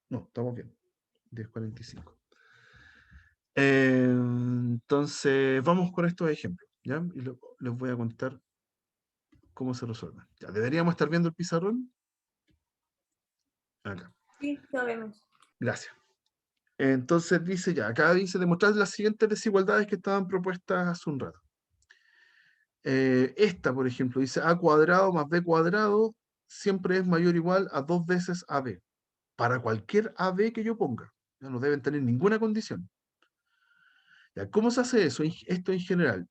No, estamos bien. 10:45. Entonces, vamos con estos ejemplos, ¿ya? Y les voy a contar cómo se resuelven. Ya, deberíamos estar viendo el pizarrón. Acá. Sí, lo vemos. Gracias. Entonces dice ya, acá dice demostrar las siguientes desigualdades que estaban propuestas hace un rato. Esta, por ejemplo, dice a cuadrado más b cuadrado siempre es mayor o igual a 2 veces ab. Para cualquier ab que yo ponga. Ya no deben tener ninguna condición. Ya, ¿cómo se hace eso? Esto en general.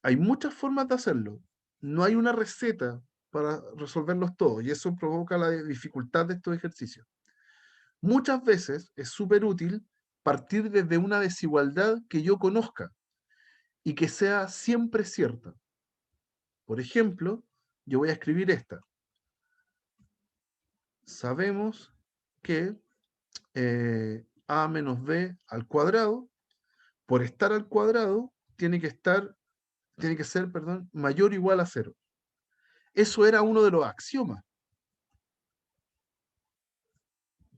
Hay muchas formas de hacerlo. No hay una receta para resolverlos todos y eso provoca la dificultad de estos ejercicios. Muchas veces es súper útil partir desde una desigualdad que yo conozca y que sea siempre cierta. Por ejemplo, yo voy a escribir esta. Sabemos que a menos b al cuadrado, por estar al cuadrado, tiene que ser, mayor o igual a 0. Eso era uno de los axiomas.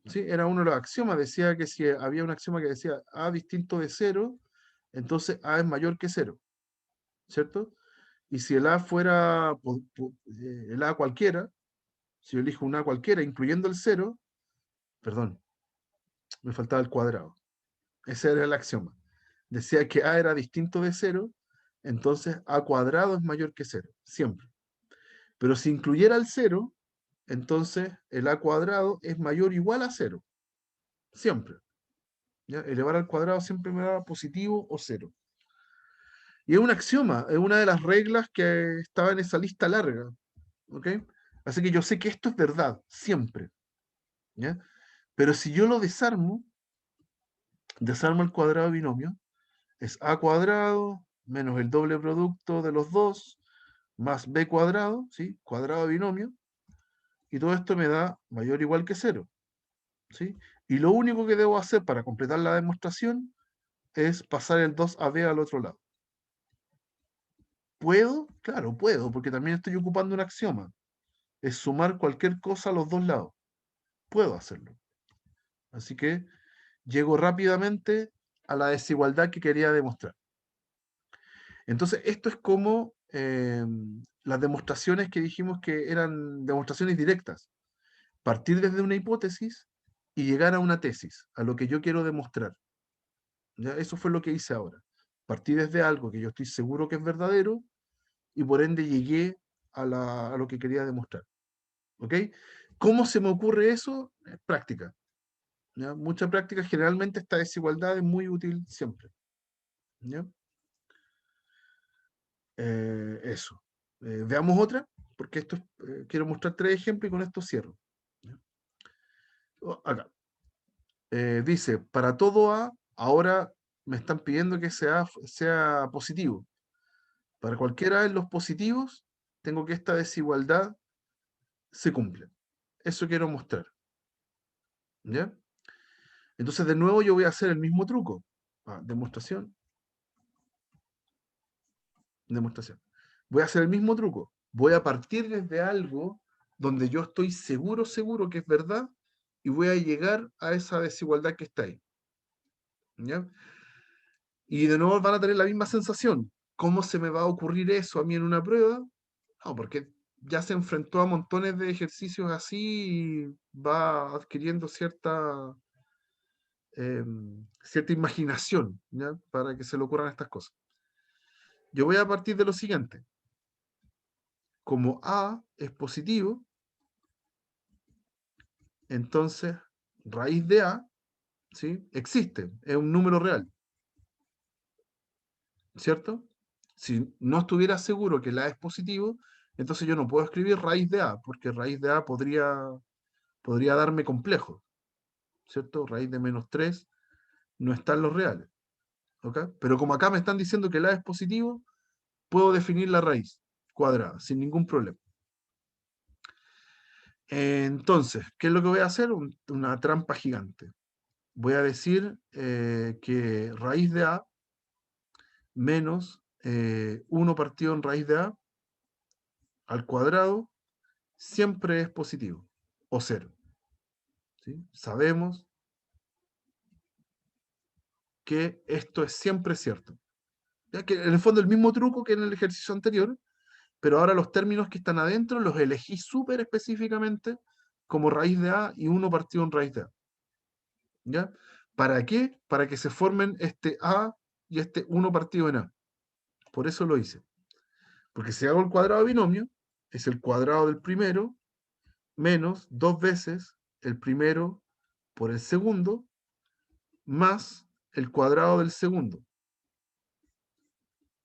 ¿Sí? Era uno de los axiomas. Decía que si había un axioma que decía a distinto de 0, entonces a es mayor que 0. ¿Cierto? Y si el a fuera el a cualquiera, si yo elijo un a cualquiera, incluyendo el 0, perdón, me faltaba el cuadrado. Ese era el axioma. Decía que a era distinto de 0, entonces a cuadrado es mayor que 0, siempre. Pero si incluyera el 0, entonces el a cuadrado es mayor o igual a 0, siempre. ¿Ya? Elevar al cuadrado siempre me da positivo o 0. Y es un axioma, es una de las reglas que estaba en esa lista larga. ¿Ok? Así que yo sé que esto es verdad, siempre. ¿Ya? Pero si yo lo desarmo el cuadrado binomio, es a cuadrado menos el doble producto de los dos, más b cuadrado, ¿sí? Cuadrado binomio, y todo esto me da mayor o igual que 0. ¿Sí? Y lo único que debo hacer para completar la demostración es pasar el 2ab al otro lado. ¿Puedo? Claro, puedo, porque también estoy ocupando un axioma. Es sumar cualquier cosa a los dos lados. Puedo hacerlo. Así que llego rápidamente a la desigualdad que quería demostrar. Entonces, esto es como las demostraciones que dijimos que eran demostraciones directas. Partir desde una hipótesis y llegar a una tesis, a lo que yo quiero demostrar. ¿Ya? Eso fue lo que hice ahora. Partí desde algo que yo estoy seguro que es verdadero y por ende llegué a lo que quería demostrar. ¿Ok? ¿Cómo se me ocurre eso? Práctica. ¿Ya? Mucha práctica. Generalmente esta desigualdad es muy útil siempre. ¿Ya? Eso. Veamos otra, porque esto quiero mostrar 3 ejemplos y con esto cierro. ¿Ya? Acá. Dice, para todo A, ahora me están pidiendo que sea positivo. Para cualquiera de los positivos, tengo que esta desigualdad se cumpla. Eso quiero mostrar. ¿Ya? Entonces, de nuevo, yo voy a hacer el mismo truco. Demostración. Demostración. Voy a hacer el mismo truco. Voy a partir desde algo donde yo estoy seguro que es verdad y voy a llegar a esa desigualdad que está ahí. ¿Ya? Y de nuevo van a tener la misma sensación. ¿Cómo se me va a ocurrir eso a mí en una prueba? No, porque ya se enfrentó a montones de ejercicios así y va adquiriendo cierta imaginación, ¿ya? Para que se le ocurran estas cosas. Yo voy a partir de lo siguiente. Como A es positivo, entonces raíz de A, ¿sí? Existe, es un número real, ¿cierto? Si no estuviera seguro que la A es positivo, entonces yo no puedo escribir raíz de A, porque raíz de A podría darme complejo, ¿cierto? Raíz de -3 no están los reales, ¿ok? Pero como acá me están diciendo que la A es positivo, puedo definir la raíz cuadrada sin ningún problema. Entonces, ¿qué es lo que voy a hacer? Una trampa gigante. Voy a decir que raíz de A menos 1 partido en raíz de A al cuadrado siempre es positivo, o 0. ¿Sí? Sabemos que esto es siempre cierto. Ya que en el fondo el mismo truco que en el ejercicio anterior, pero ahora los términos que están adentro los elegí súper específicamente como raíz de A y 1 partido en raíz de A. ¿Ya? ¿Para qué? Para que se formen este A y este 1 partido en A. Por eso lo hice. Porque si hago el cuadrado de binomio, es el cuadrado del primero menos 2 veces el primero por el segundo más el cuadrado del segundo.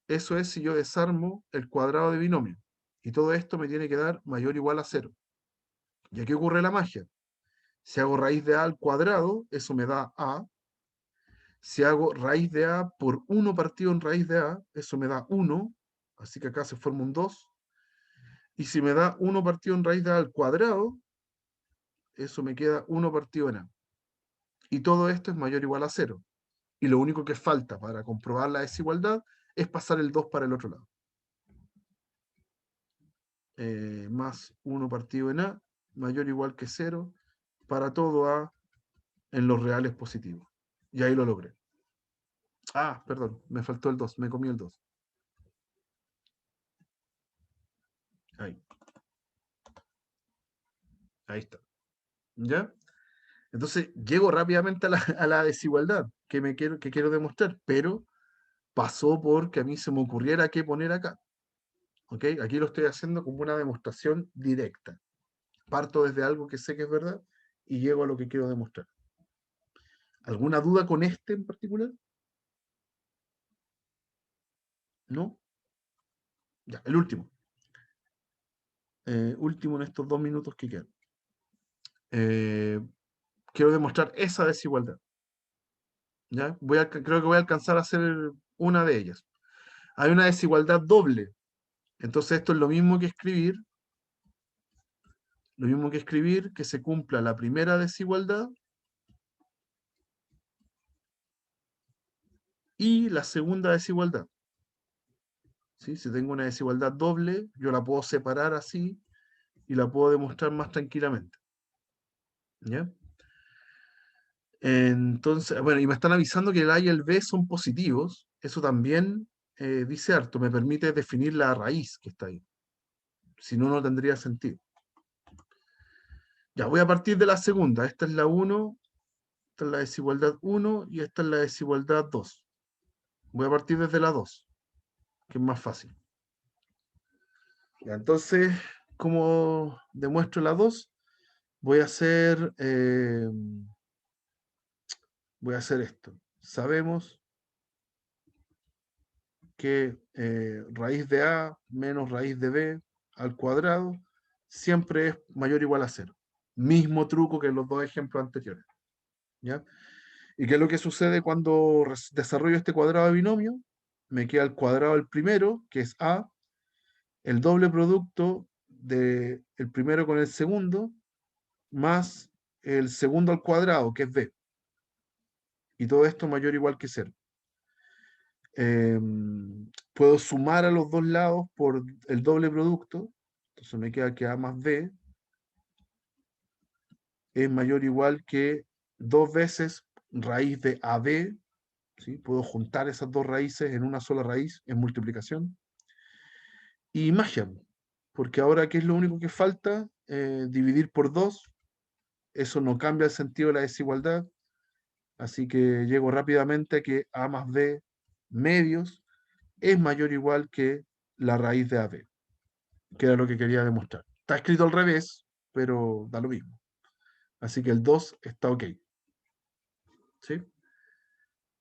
Eso es si yo desarmo el cuadrado de binomio. Y todo esto me tiene que dar mayor o igual a 0. ¿Y aquí ocurre la magia? Si hago raíz de A al cuadrado, eso me da A. Si hago raíz de A por 1 partido en raíz de A, eso me da 1. Así que acá se forma un 2. Y si me da 1 partido en raíz de A al cuadrado, eso me queda 1 partido en A. Y todo esto es mayor o igual a 0. Y lo único que falta para comprobar la desigualdad es pasar el 2 para el otro lado. Más 1 partido en A, mayor o igual que 0, para todo A en los reales positivos. Y ahí lo logré. Ah, perdón, me faltó el 2, me comí el 2. Ahí. Ahí está. ¿Ya? Entonces, llego rápidamente a la desigualdad que quiero demostrar, pero pasó porque a mí se me ocurriera qué poner acá. ¿Ok? Aquí lo estoy haciendo como una demostración directa. Parto desde algo que sé que es verdad y llego a lo que quiero demostrar. ¿Alguna duda con este en particular? ¿No? Ya, el último. Último en estos 2 minutos que quedan. Quiero demostrar esa desigualdad. ¿Ya? Creo que voy a alcanzar a hacer una de ellas. Hay una desigualdad doble. Entonces esto es lo mismo que escribir que se cumpla la primera desigualdad y la segunda desigualdad. ¿Sí? Si tengo una desigualdad doble, yo la puedo separar así y la puedo demostrar más tranquilamente. ¿Ya? Entonces, bueno, y me están avisando que el A y el B son positivos. Eso también dice harto, me permite definir la raíz que está ahí. Si no, no tendría sentido. Ya, voy a partir de la segunda. Esta es la 1, esta es la desigualdad 1 y esta es la desigualdad 2. Voy a partir desde la 2, que es más fácil. Ya, entonces, ¿cómo demuestro la 2? Voy a hacer esto. Sabemos que raíz de A menos raíz de B al cuadrado siempre es mayor o igual a 0. Mismo truco que en los 2 ejemplos anteriores. ¿Ya? ¿Y qué es lo que sucede cuando desarrollo este cuadrado de binomio? Me queda el cuadrado del primero, que es A, el doble producto del primero con el segundo, más el segundo al cuadrado, que es B. Y todo esto mayor o igual que 0. Puedo sumar a los dos lados por el doble producto. Entonces me queda que A más B es mayor o igual que 2 veces raíz de AB. ¿Sí? Puedo juntar esas dos raíces en una sola raíz en multiplicación. Y magia. porque ahora, ¿qué es lo único que falta? Dividir por 2. Eso no cambia el sentido de la desigualdad. Así que llego rápidamente a que A más B medios es mayor o igual que la raíz de AB, que era lo que quería demostrar. Está escrito al revés, pero da lo mismo. Así que el 2 está ok. ¿Sí?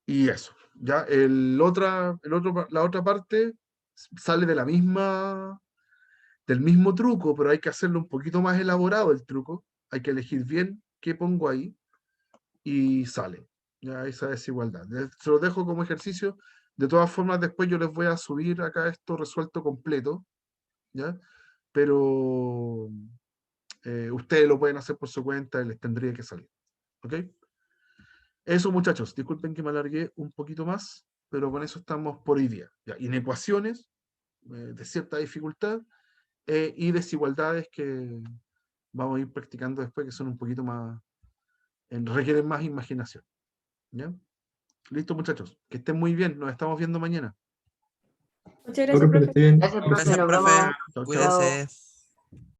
Y eso. Ya la otra parte sale de del mismo truco, pero hay que hacerlo un poquito más elaborado el truco. Hay que elegir bien qué pongo ahí y sale. Ya esa desigualdad. Se lo dejo como ejercicio. De todas formas, después yo les voy a subir acá esto resuelto completo. ¿Ya? Pero ustedes lo pueden hacer por su cuenta y les tendría que salir. ¿Ok? Eso, muchachos. Disculpen que me alargué un poquito más, pero con eso estamos por hoy día. ¿Ya? Y en ecuaciones de cierta dificultad y desigualdades que vamos a ir practicando después, que son un poquito más, requieren más imaginación. ¿Ya? Listo, muchachos. Que estén muy bien. Nos estamos viendo mañana. Muchas Chao, gracias, profe, que profe. esté bien. Gracias, profe, Gracias, nos profe. vemos. Chao, chao. Cuídese.